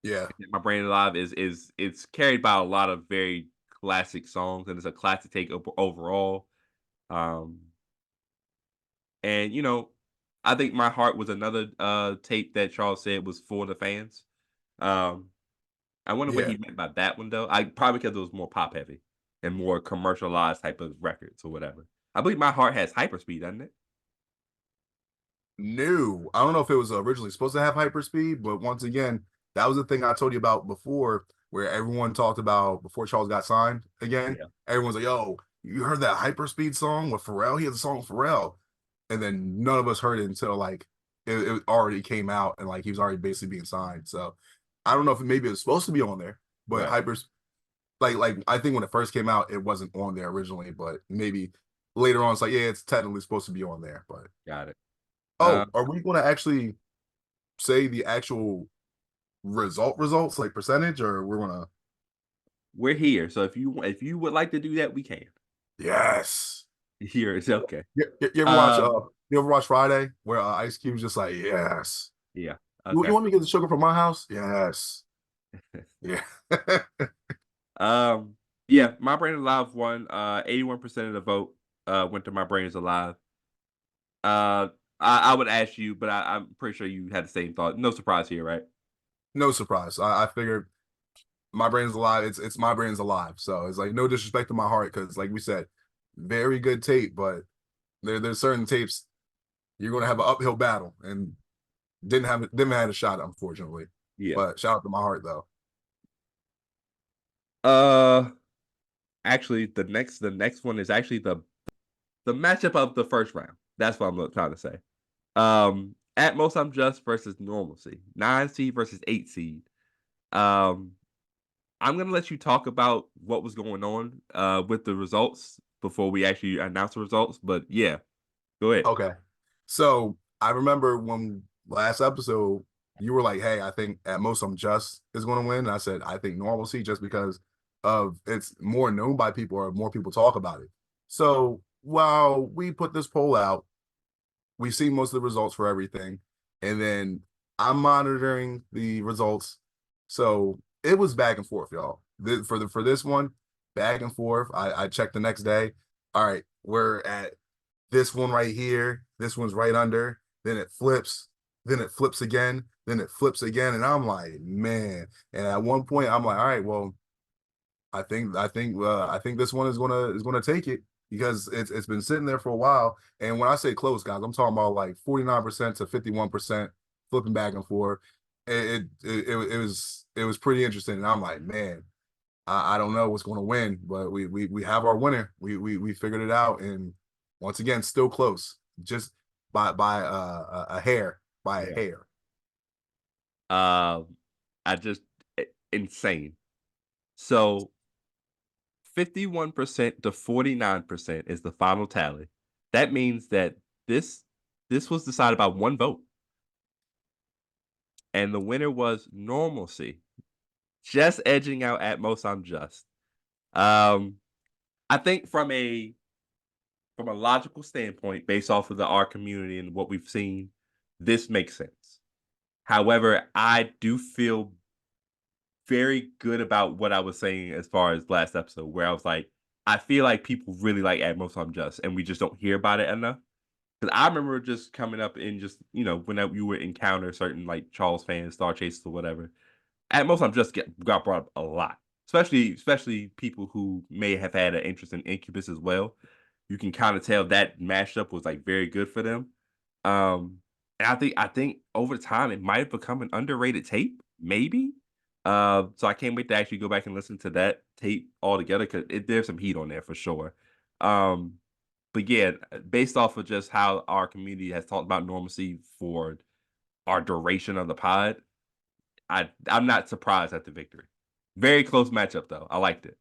yeah, My Brain is Alive is it's carried by a lot of very classic songs, and it's a classic take overall. Um, and I think My Heart was another tape that Charles said was for the fans. Um, I wonder what yeah. he meant by that one though. I probably because it was more pop heavy and more commercialized type of records or whatever. I believe My Heart has hyperspeed, doesn't it? New. I don't know if it was originally supposed to have hyperspeed, but once again, that was the thing I told you about before, where everyone talked about before Charles got signed again. Yeah. Everyone's like, "Yo, you heard that hyperspeed song with Pharrell? He has a song with Pharrell," and then none of us heard it until like it already came out and like he was already basically being signed. So I don't know if maybe it was supposed to be on there, but Right. hypers like I think when it first came out, it wasn't on there originally, but maybe later on it's like, yeah, it's technically supposed to be on there, but. Got it. Oh, Um, are we going to actually say the actual results, like percentage, or we're gonna? we're here, so if you would like to do that, we can. Yes. Here it's okay. You ever watch? Um, You ever watch Friday where Ice Cube's just like, yes. yeah. You Okay. want me to get the sugar from my house? Yes. Yeah. Yeah, My Brain is Alive won. 81% of the vote went to My Brain is Alive. Uh, I would ask you, but I'm pretty sure you had the same thought. No surprise here, right? No surprise. I figured my brain's alive. It's my brain's alive. So it's like no disrespect to my heart because, like we said, very good tape, but there's certain tapes you're gonna have an uphill battle, and didn't have a shot unfortunately. Yeah. But shout out to my heart though. Uh, actually, the next one is actually the matchup of the first round. That's what I'm trying to say. At most, I'm just versus normalcy. 9 seed versus 8 seed. Um, I'm gonna let you talk about what was going on with the results before we actually announce the results. But yeah, go ahead. Okay. So I remember when last episode you were like, "Hey, I think at most I'm just is going to win." And I said, "I think normalcy just because of it's more known by people or more people talk about it." So while we put this poll out, we've seen most of the results for everything, and then I'm monitoring the results. So it was back and forth, y'all. For this one, back and forth. I checked the next day. All right, we're at this one right here, this one's right under, then it flips again, then it flips again. And I'm like, man. And at one point, I'm like, all right, well, I think this one is gonna take it because it's been sitting there for a while. And when I say close, guys, I'm talking about like 49% to 51% flipping back and forth. It was pretty interesting. And I'm like, man, I don't know what's going to win, but we have our winner. We figured it out, and once again, still close, just by a hair, by a Yeah. hair. I just insane. So 51% to 49% is the final tally. That means that this this was decided by one vote, and the winner was normalcy, just edging out at most. I'm just. Um, I think from a logical standpoint, based off of our community and what we've seen, this makes sense. However, I do feel very good about what I was saying as far as last episode, where I was like, I feel like people really like Atmos I'm Just, and we just don't hear about it enough. Because I remember just coming up and just, whenever you would encounter certain like Charles fans, StarChasers or whatever, at most time just got brought up a lot. Especially people who may have had an interest in Incubus as well. You can kind of tell that mashup was like very good for them. And I think over time it might have become an underrated tape, maybe. So I can't wait to actually go back and listen to that tape altogether because there's some heat on there for sure. Um, but yeah, based off of just how our community has talked about normalcy for our duration of the pod, I'm not surprised at the victory. Very close matchup though. I liked it.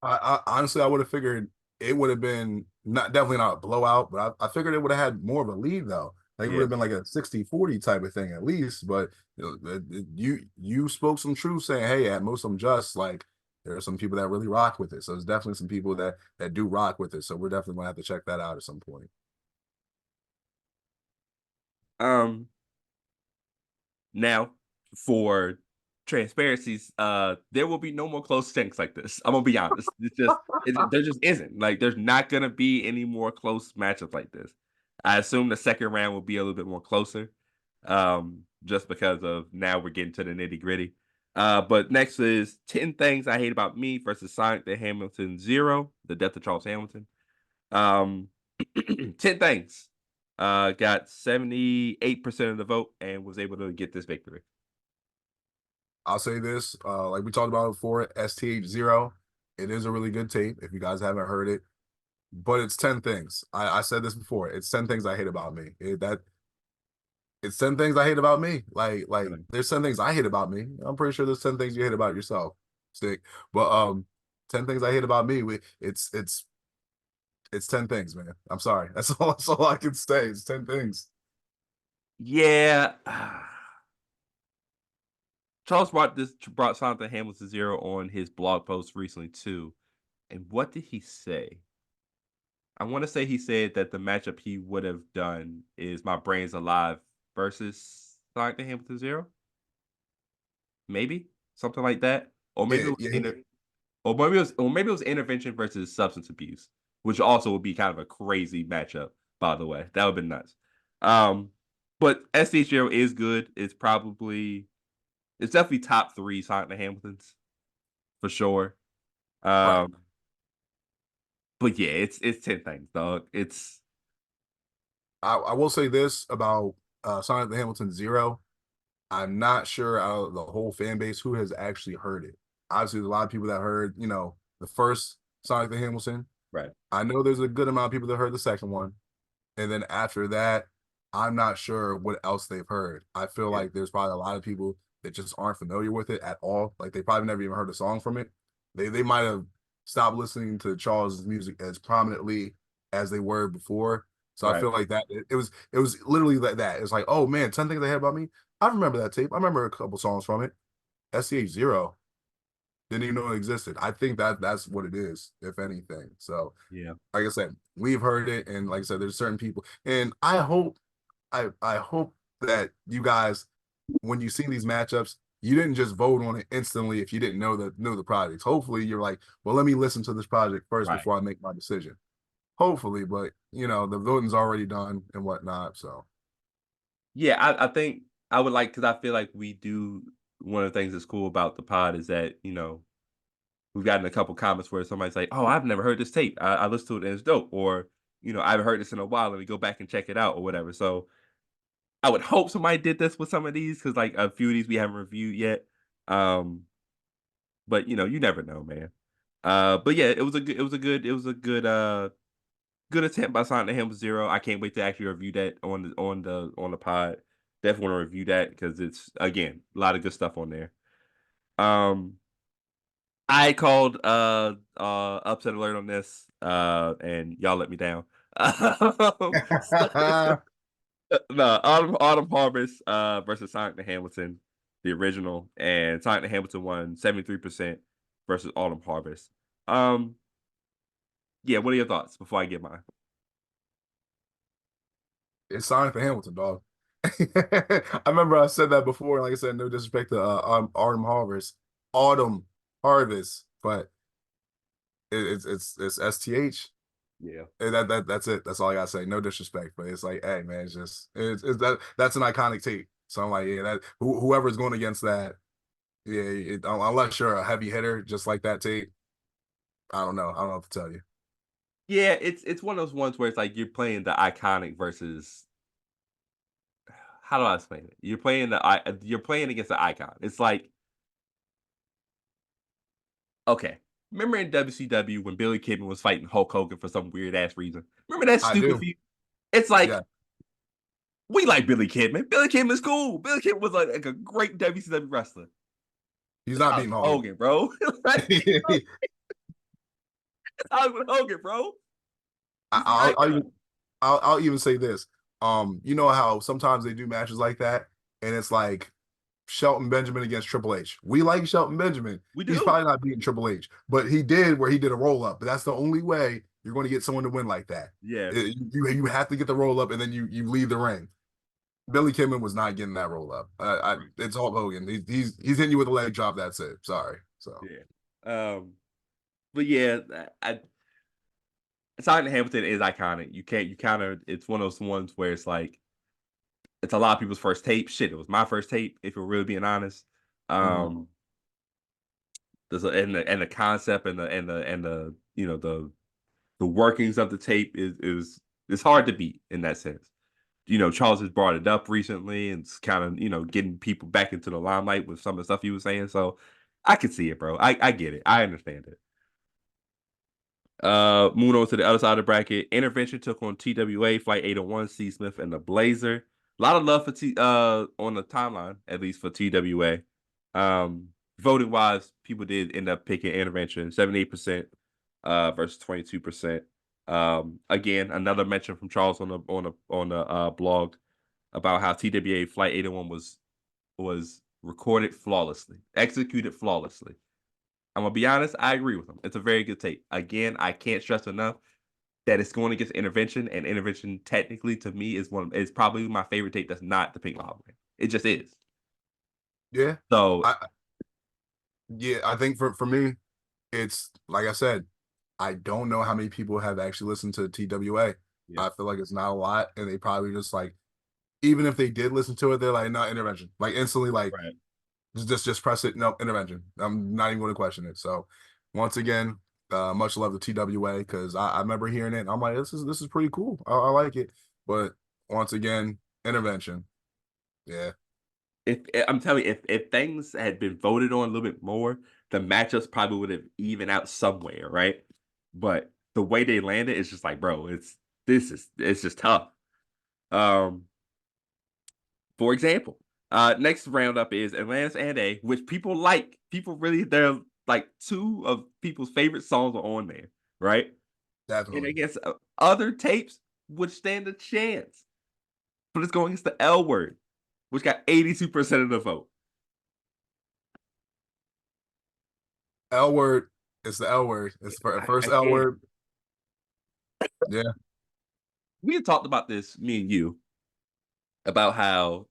I honestly, I would have figured it would have been not definitely not a blowout, but I figured it would have had more of a lead though. Like it would Yeah. have been like a 60-40 type of thing at least. But you spoke some truth saying, hey, at most I'm just like there are some people that really rock with it. So there's definitely some people that do rock with it. So we're definitely gonna have to check that out at some point. Um Now, for transparencies, there will be no more close stinks like this. I'm gonna be honest. There just isn't. Like, there's not gonna be any more close matchups like this. I assume the second round will be a little bit more closer, just because of now we're getting to the nitty gritty. But next is 10 things I hate about me versus Sonic the Hamilton Zero, the death of Charles Hamilton. Um, 10 things. Got 78% of the vote and was able to get this victory. I'll say this, like we talked about before, STH Zero. It is a really good tape if you guys haven't heard it, but it's 10 things. I said this before. It's 10 things I hate about me. It's 10 things I hate about me. Like Really. there's 10 things I hate about me. I'm pretty sure there's 10 things you hate about yourself, Stick. But 10 things I hate about me. It's 10 things, man. I'm sorry. That's all I can say. It's 10 things. Yeah. Charles brought Sonic the Hamilton Zero on his blog post recently too. And what did he say? I want to say he said that the matchup he would have done is My Brain's Alive versus Sonic the Hamilton Zero. Maybe something like that, or maybe Yeah, it was yeah. or maybe it was intervention versus substance abuse, which also would be kind of a crazy matchup. By the way, that would have been nuts. Um, but SDHO is good. It's definitely top three Sonic the Hamiltons for sure. Right. Um, but yeah, it's 10 things, dog. It's I will say this about Sonic the Hamilton Zero. I'm not sure out of the whole fan base who has actually heard it. Obviously, there's a lot of people that heard, the first Sonic the Hamilton. right. I know there's a good amount of people that heard the second one. And then after that, I'm not sure what else they've heard. I feel Yeah, like there's probably a lot of people that just aren't familiar with it at all. Like they probably never even heard a song from it. They might have stopped listening to Charles's music as prominently as they were before. So I right. feel like that it was literally like that. It's like, oh man, 10 things they had about me. I remember that tape. I remember a couple songs from it. SCH Zero. Didn't even know it existed. I think that's what it is, if anything. So Yeah, like I said, we've heard it, and like I said, there's certain people, and I hope that you guys, when you see these matchups, you didn't just vote on it instantly if you didn't know the projects. Hopefully, you're like, well, let me listen to this project first right. before I make my decision. Hopefully, but the voting's already done and whatnot. So Yeah, I think I would like because I feel like we do one of the things that's cool about the pod is that, we've gotten a couple comments where somebody's like, "Oh, I've never heard this tape. I listened to it and it's dope," or, "I haven't heard this in a while. Let me go back and check it out," or whatever. So I would hope somebody did this with some of these because like a few of these we haven't reviewed yet. Um, but you never know, man. But yeah, it was a good attempt by Sonic the Helm Zero. I can't wait to actually review that on the pod. Definitely want to review that because it's again a lot of good stuff on there. Um, I called upset alert on this, and y'all let me down. So, no, Autumn Harvest versus Sonic the Hamilton, the original, and Sonic the Hamilton won 73% versus Autumn Harvest. Um, yeah, what are your thoughts before I get mine? it's Sonic the Hamilton, dog. I remember I said that before. Like I said, no disrespect to Autumn Harvest, but it's STH. Yeah. And that's it. That's all I gotta say. No disrespect, but it's like, hey man, it's that's an iconic tape. So I'm like, yeah, that whoever's going against that, yeah, unless you're a heavy hitter just like that tape, I don't know. I don't know what to tell you. Yeah, it's one of those ones where it's like you're playing the iconic versus how do I explain it? You're playing against the icon. It's like, okay, remember in WCW when Billy Kidman was fighting Hulk Hogan for some weird ass reason? Remember that I stupid do. feud? It's Yeah, like we like Billy Kidman. Billy Kidman's cool. Billy Kidman was like a great WCW wrestler. he's It's not Hulk beating Hogan. Hogan, bro. Like, I, it's Hulk Hogan, bro. He's the I'll, I'll icon. I'll even say this. You know how sometimes they do matches like that, and it's like Shelton Benjamin against Triple H. We like Shelton Benjamin. We He's do. probably not beating Triple H, but he did where he did a roll up. But that's the only way you're going to get someone to win like that. Yeah, You have to get the roll up, and then you leave the ring. Billy Kidman was not getting that roll up. It's Hulk Hogan. He's hitting you with a leg drop. That's it. Sorry. So yeah. But yeah, I Sergeant Hamilton is iconic. You can't. You kind of. It's one of those ones where it's like it's a lot of people's first tape. Shit, it was my first tape. If we're really being honest, mhm. um, and the concept and the the workings of the tape is it's hard to beat in that sense. Charles has brought it up recently and it's kind of getting people back into the limelight with some of the stuff he was saying. So I can see it, bro. I get it. I understand it. Moving on to the other side of the bracket, Intervention took on TWA, Flight 801, C. Smith, and the Blazer. A lot of love for on the timeline, at least for TWA. Voting wise, people did end up picking Intervention, 78% versus 22%. Again, another mention from Charles on the blog about how TWA Flight 801 was recorded flawlessly, executed flawlessly. I'm gonna be honest, I agree with him. It's a very good tape. Again, I can't stress enough that it's going against Intervention, and Intervention technically to me is probably my favorite tape that's not the Pink Lava Man. It just is. Yeah. So I yeah, I think for me, it's like I said, I don't know how many people have actually listened to TWA. yeah, I feel like it's not a lot, and they probably just like even if they did listen to it, they're like, no, intervention. Like instantly, like right. just press it. No, intervention. I'm not even going to question it. So once again, much love to TWA because I remember hearing it and I'm like, this is pretty cool. I like it. But once again, intervention. Yeah, I'm telling you, if things had been voted on a little bit more, the matchups probably would have even out somewhere, right? But the way they landed, it's just like, bro, it's just tough. Um, For example, next roundup is Atlantis and A, which people like. People really, they're like two of people's favorite songs are on there, right? And definitely. against other tapes would stand a chance. But it's going against the L word, which got 82% of the vote. L word. It's the L word. It's the I first L can't. word. Yeah, We had talked about this, me and you, about how,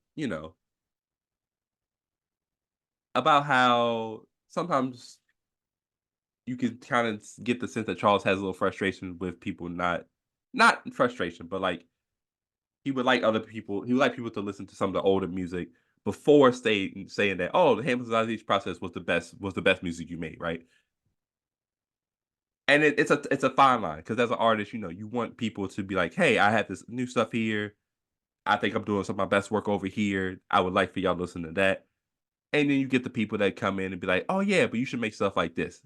about how sometimes you could kind of get the sense that Charles has a little frustration with people not frustration, but like he would like people to listen to some of the older music before saying that, oh, the Hamiltonization process was the best music you made, right? And it's a fine line because as an artist, you want people to be like, hey, I have this new stuff here. I think I'm doing some of my best work over here. I would like for y'all to listen to that. And then you get the people that come in and be like, oh yeah, but you should make stuff like this.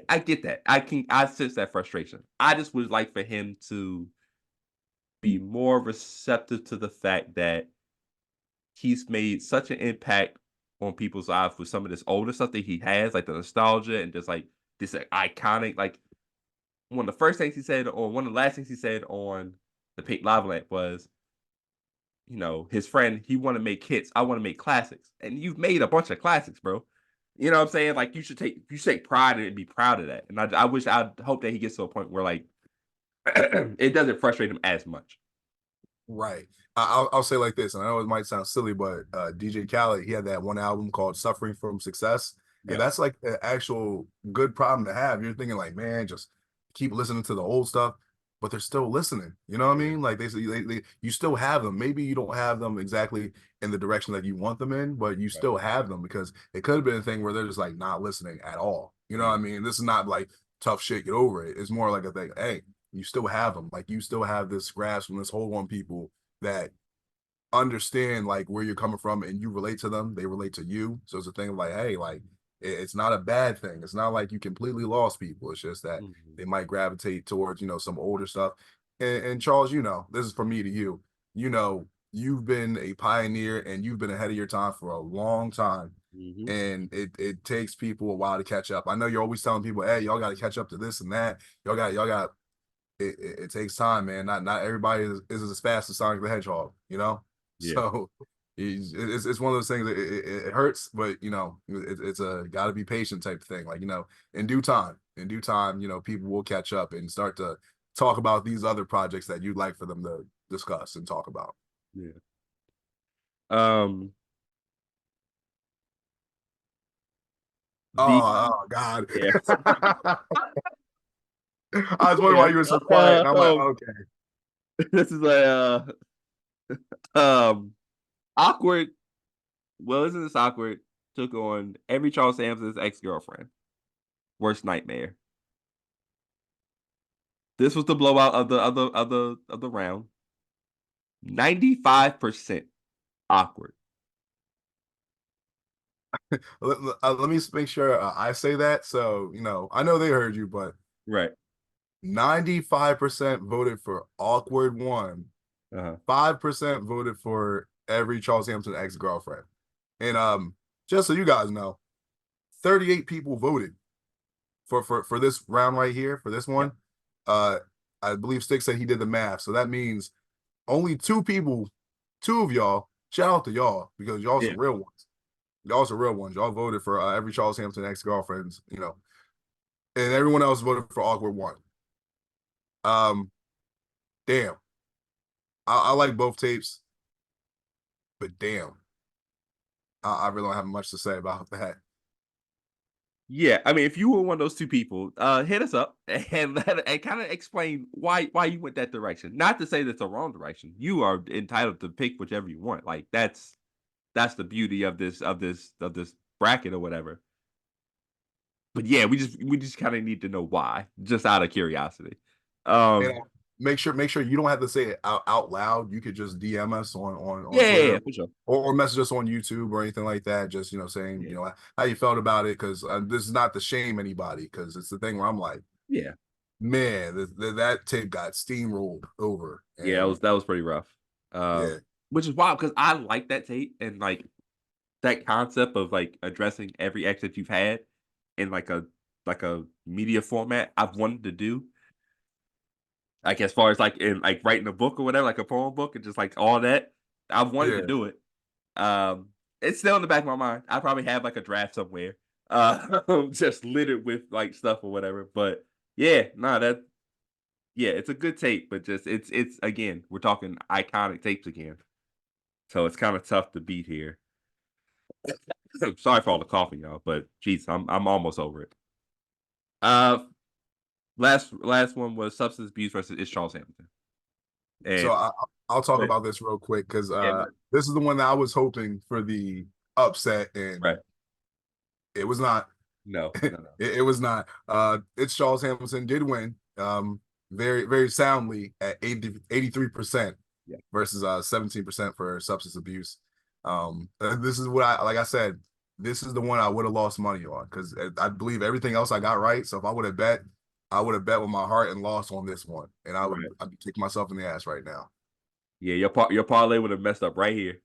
I get that. I sense that frustration. I just would like for him to be more receptive to the fact that he's made such an impact on people's lives with some of this older stuff that he has, like the nostalgia and just like this iconic, like one of the first things he said, or one of the last things he said on the Pink Lava Lamp was, his friend, he want to make hits. I want to make classics. And you've made a bunch of classics, bro. You know what I'm saying? Like you should take pride in it and be proud of that. And I hope that he gets to a point where like it doesn't frustrate him as much. right. I'll say like this, and I know it might sound silly, but DJ Khaled, he had that one album called "Suffering from Success," and Yeah. that's like an actual good problem to have. You're thinking like, man, just keep listening to the old stuff, but they're still listening. You know what I Yeah. mean? Like you still have them. Maybe you don't have them exactly in the direction that you want them in, but you Right. still have them because it could have been a thing where they're just like not listening at all. You know what I Yeah. mean? This is not like tough shit, get over it. It's more like a thing, hey, you still have them. Like you still have this grasp and this hold on people that understand like where you're coming from and you relate to them, they relate to you. So it's a thing of like, hey, like it's not a bad thing. It's not like you completely lost people. It's just that Mhm. they might gravitate towards, some older stuff. And Charles, this is from me to you. You've been a pioneer and you've been ahead of your time for a long time. Mhm. And it takes people a while to catch up. I know you're always telling people, hey, y'all got to catch up to this and that. Y'all got it takes time, man. Not everybody is as fast as Sonic the Hedgehog, you know. Yeah. So it's one of those things that it hurts, but it's a got to be patient type of thing. Like in due time, people will catch up and start to talk about these other projects that you'd like for them to discuss and talk about. Yeah. Um, the Oh God. yeah. I was wondering why Yeah. you were so quiet, and I'm like, okay. This is a um awkward. Well, isn't this awkward? Took on every Charles Samson's ex-girlfriend. Worst nightmare. This was the blowout of the round. 95% awkward. Let me make sure I say that. So I know they heard you, but Right. 95% voted for awkward one. Uh-huh. 5% voted for every Charles Hampton ex-girlfriend. And just so you guys know, 38 people voted for this round right here, for this Yeah. one. Uh I believe Stick said he did the math. So that means only two people, two of y'all, shout out to y'all because y'all Yeah. some real ones. Y'all some real ones. Y'all voted for every Charles Hampton ex-girlfriends, and everyone else voted for awkward one. Um, damn. I like both tapes, but damn, I really don't have much to say about that. Yeah, I mean, if you were one of those 2 people, hit us up and kinda explain why you went that direction. Not to say that's the wrong direction. You are entitled to pick whichever you want. Like, that's the beauty of this bracket or whatever. But yeah, we just kinda need to know why, just out of curiosity. And Um, make sure you don't have to say it out loud. You could just DM us on yeah, yeah, Twitter yeah, for sure. or message us on YouTube or anything like that. Just saying Yeah, how you felt about it because this is not to shame anybody because it's the thing where I'm like, yeah. man, that tape got steamrolled over Yeah, and that was pretty rough. yeah, Which is wild because I like that tape and, like, that concept of, like, addressing every ex that you've had in, like a media format I've wanted to do, like, as far as, like, in, like, writing a book or whatever, like a poem book and just, like, all that. I've wanted to yeah. do it. It's still in the back of my mind. I probably have, like, a draft somewhere, just littered with, like, stuff or whatever, but yeah, nah, yeah, it's a good tape, but just it's again, we're talking iconic tapes again, so it's kinda tough to beat here. Sorry for all the coughing, y'all, but jeez, I'm almost over it. Uh, last one was substance abuse versus Is Charles Hamilton, So and I'll talk but about this real quick because yeah, go ahead. this is the one that I was hoping for the upset and Right. it was not. No, no, no. It was not. It's Charles Hamilton did win very, very soundly at 83% Yeah. versus 17% for substance abuse. This is what like I said, this is the one I would have lost money on because I believe everything else I got right. So if I would have bet, I would have bet with my heart and lost on this one. And Right. I'd be kicking myself in the ass right now. Yeah, your parlay would have messed up right here.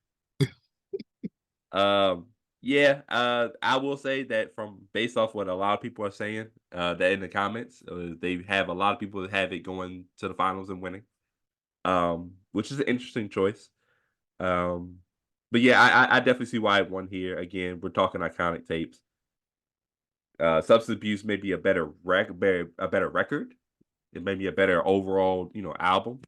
Um, yeah, I will say that from based off what a lot of people are saying, that in the comments, they have a lot of people that have it going to the finals and winning. Which is an interesting choice. Um, but yeah, I definitely see why it won here. Again, we're talking iconic tapes. Substance abuse may be a better record. It may be a better overall, album.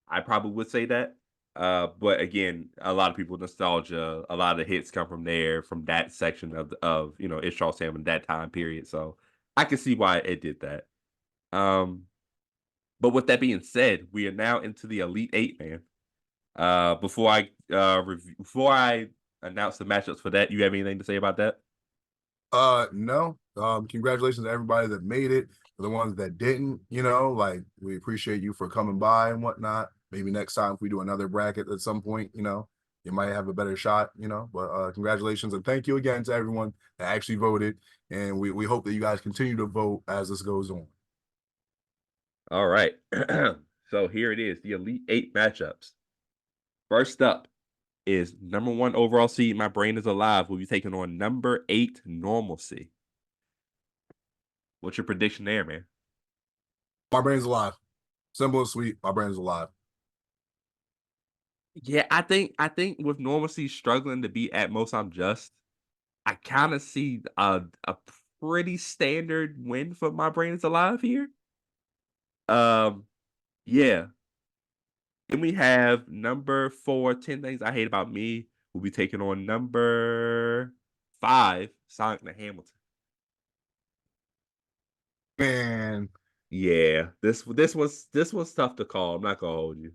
I probably would say that. But again, a lot of people nostalgia. A lot of the hits come from there, from that section of It's Charles Ham in that time period. So I can see why it did that. Um, but with that being said, we are now into the Elite Eight, man. Before I announce the matchups for that, you have anything to say about that? No. Congratulations to everybody that made it. For the ones that didn't, like we appreciate you for coming by and whatnot. Maybe next time if we do another bracket at some point, you might have a better shot, But congratulations and thank you again to everyone that actually voted. And we hope that you guys continue to vote as this goes on. All right. So here it is, the Elite Eight matchups. First up is number one overall seed. My brain is alive. Will be taking on number eight normalcy. What's your prediction there, man? My brain's alive. Simple and sweet. My brain's alive. Yeah, I think with normalcy struggling to be at most I'm just, I kind of see a pretty standard win for my brain is alive here. Um, yeah. Then we have number four, 10 Things I Hate About Me. Will be taking on number five, Sonic the Hamilton. Man. Yeah, this was tough to call. I'm not gonna hold you.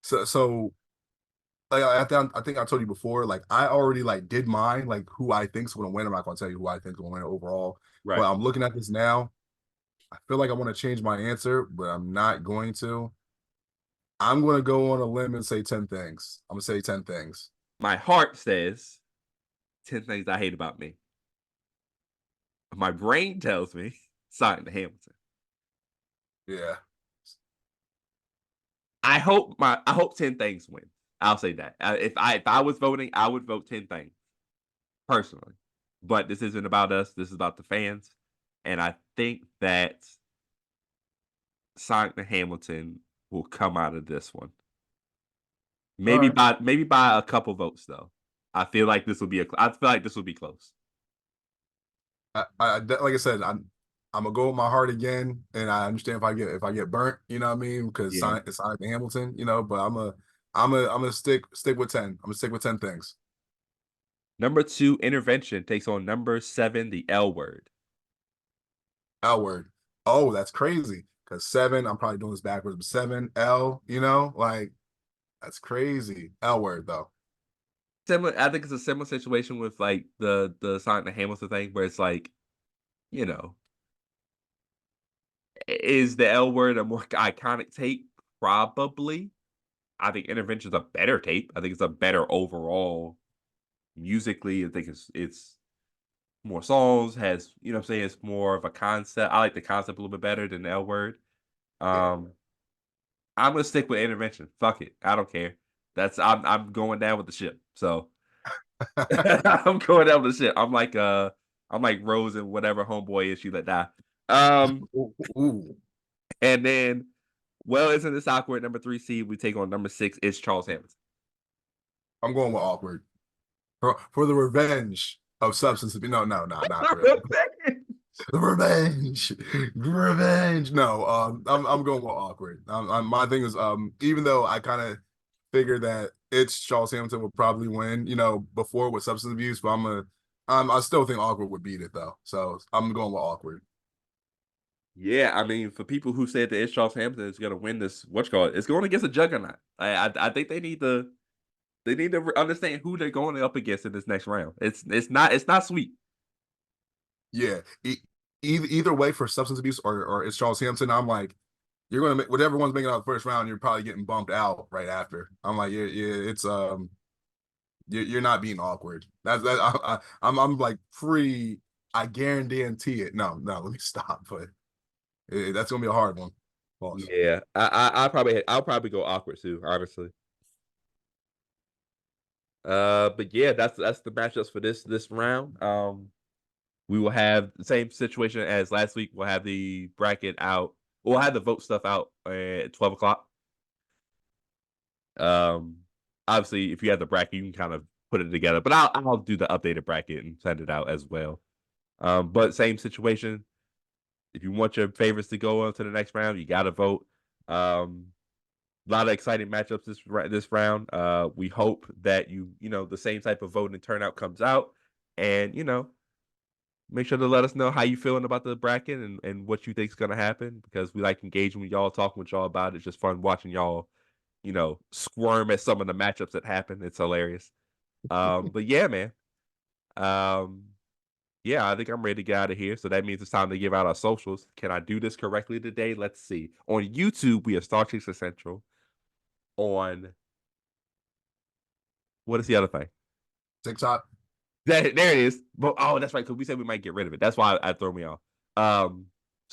So like I think I told you before, like I already like did mine, like who I think's gonna win. I'm not gonna tell you who I think's gonna win overall. Right. But I'm looking at this now. I feel like I want to change my answer, but I'm not going to. I'm gonna go on a limb and say 10 things. I'm gonna say 10 things. My heart says 10 Things I Hate About Me. My brain tells me Sonic the Hamilton. Yeah. I hope 10 Things win. I'll say that. If I was voting, I would vote 10 Things personally. But this isn't about us. This is about the fans. And I think that Sonic the Hamilton will come out of this one. All Maybe right. by a couple votes though. I feel like this will be close. Like I said, I'm gonna go with my heart again, and I understand if I get burnt, you know what I mean? Because Yeah. It's Sonic and Hamilton, But I'm gonna stick with 10. I'm gonna stick with 10 things. Number two, Intervention takes on number seven, the L word. L word. Oh, that's crazy. Because seven, I'm probably doing this backwards, but seven L, like that's crazy. L word though. Similar, I think it's a similar situation with like the Sonic the Hamilton thing where it's like, you know, is the L word a more iconic tape? Probably. I think Intervention's a better tape. I think it's a better overall musically. I think it's more songs, has what I'm saying, it's more of a concept. I like the concept a little bit better than the L word. Yeah. Um, I'm gonna stick with Intervention. Fuck it. I don't care. I'm going down with the ship. So I'm going down with the ship. I'm like Rose and whatever homeboy is she let die. Um, Ooh, ooh. and then well, isn't this awkward? Number three seed, we take on number six, it's Charles Hamilton. I'm going with awkward for the revenge of substance abuse. No, no, no, not really. The revenge, revenge. No, I'm going with awkward. My thing is, even though I kind of figured that it's Charles Hamilton would probably win, before with substance abuse, but I still think awkward would beat it though. So I'm going with awkward. Yeah, I mean, for people who said that it's Charles Hampton is going to win this, it's going against a juggernaut. I think they need to understand who they're going up against in this next round. It's not sweet. Yeah, either way for substance abuse or it's Charles Hampton. I'm like, you're gonna make whatever one's making out the first round. You're probably getting bumped out right after. I'm like, yeah, yeah, it's you're not being awkward. That's that. I'm like free. I guarantee it. No, no, let me stop. But that's gonna be a hard one. Boss. Yeah, I'll probably go awkward too, honestly. But yeah, that's the matchups for this round. We will have the same situation as last week. We'll have the bracket out. We'll have the vote stuff out at 12 o'clock. Um, obviously, if you have the bracket, you can kind of put it together. But I'll do the updated bracket and send it out as well. But same situation. If you want your favorites to go on to the next round, you got to vote. A lot of exciting matchups this round. We hope that the same type of voting turnout comes out, and make sure to let us know how you feeling about the bracket and what you think is gonna happen because we like engaging with y'all, talking with y'all about it. It's just fun watching y'all, squirm at some of the matchups that happen. It's hilarious. But yeah, man. Um, yeah, I think I'm ready to get out of here. So that means it's time to give out our socials. Can I do this correctly today? Let's see. On YouTube, we are StarCHaser Central. On what is the other thing? TikTok. There it is. But oh, that's right, because we said we might get rid of it. That's why I throw me off. StarCHaser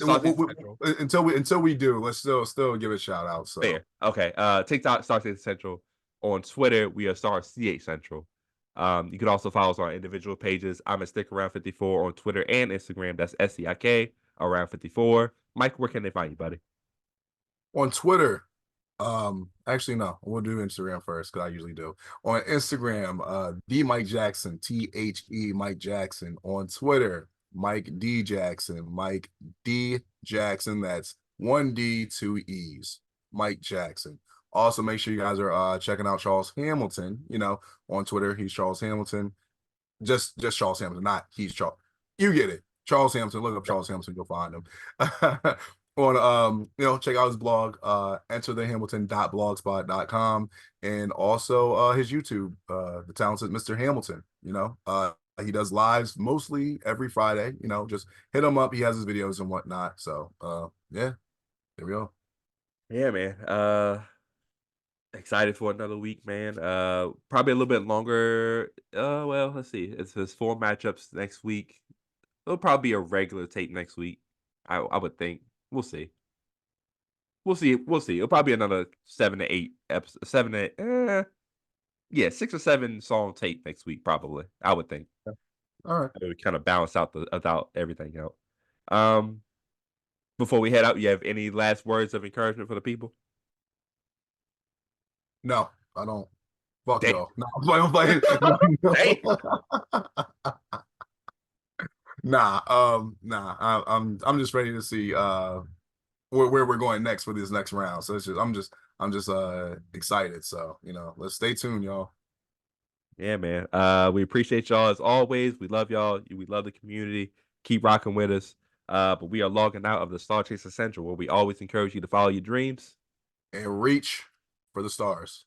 Central. Until we do, let's still give a shout out. So Fair. Okay. TikTok, StarCHaser Central. On Twitter, we are StarCH Central. You can also follow us on individual pages. I'm at Stick Around 54 on Twitter and Instagram. That's SCIK around 54. Mike, where can they find you, buddy? on Twitter, actually no, we'll do Instagram first because I usually do. On Instagram, the Mike Jackson, THE Mike Jackson. On Twitter, Mike D Jackson, Mike D Jackson. That's 1D, 2 E's. Mike Jackson. Also, make sure you guys are checking out Charles Hamilton. On Twitter, he's Charles Hamilton. Just Charles Hamilton, not he's Charles. You get it. Charles Hamilton. Look up Charles Hamilton, you'll find him. Check out his blog, enterthehamilton.blogspot.com, and also his YouTube, the talented Mr. Hamilton. He does lives mostly every Friday. Just hit him up. He has his videos and whatnot. So yeah, there we go. Yeah, man. Excited for another week, man. Probably a little bit longer. Well, let's see. It's 4 matchups next week. It'll probably be a regular tape next week. I would think. We'll see. We'll see. We'll see. It'll probably be another 7 to 8 episodes. Yeah, 6 or 7 song tape next week. Probably. I would think. All right. It would kind of balance out everything out. Um, Before we head out, you have any last words of encouragement for the people? No, I don't. Fuck Damn. y'all. No, I'm playing. Damn. Nah, nah. I'm just ready to see where we're going next for this next round. So I'm just excited. So let's stay tuned, y'all. Yeah, man. We appreciate y'all as always. We love y'all. We love the community. Keep rocking with us. But we are logging out of the StarChaser Central, where we always encourage you to follow your dreams And reach for the stars.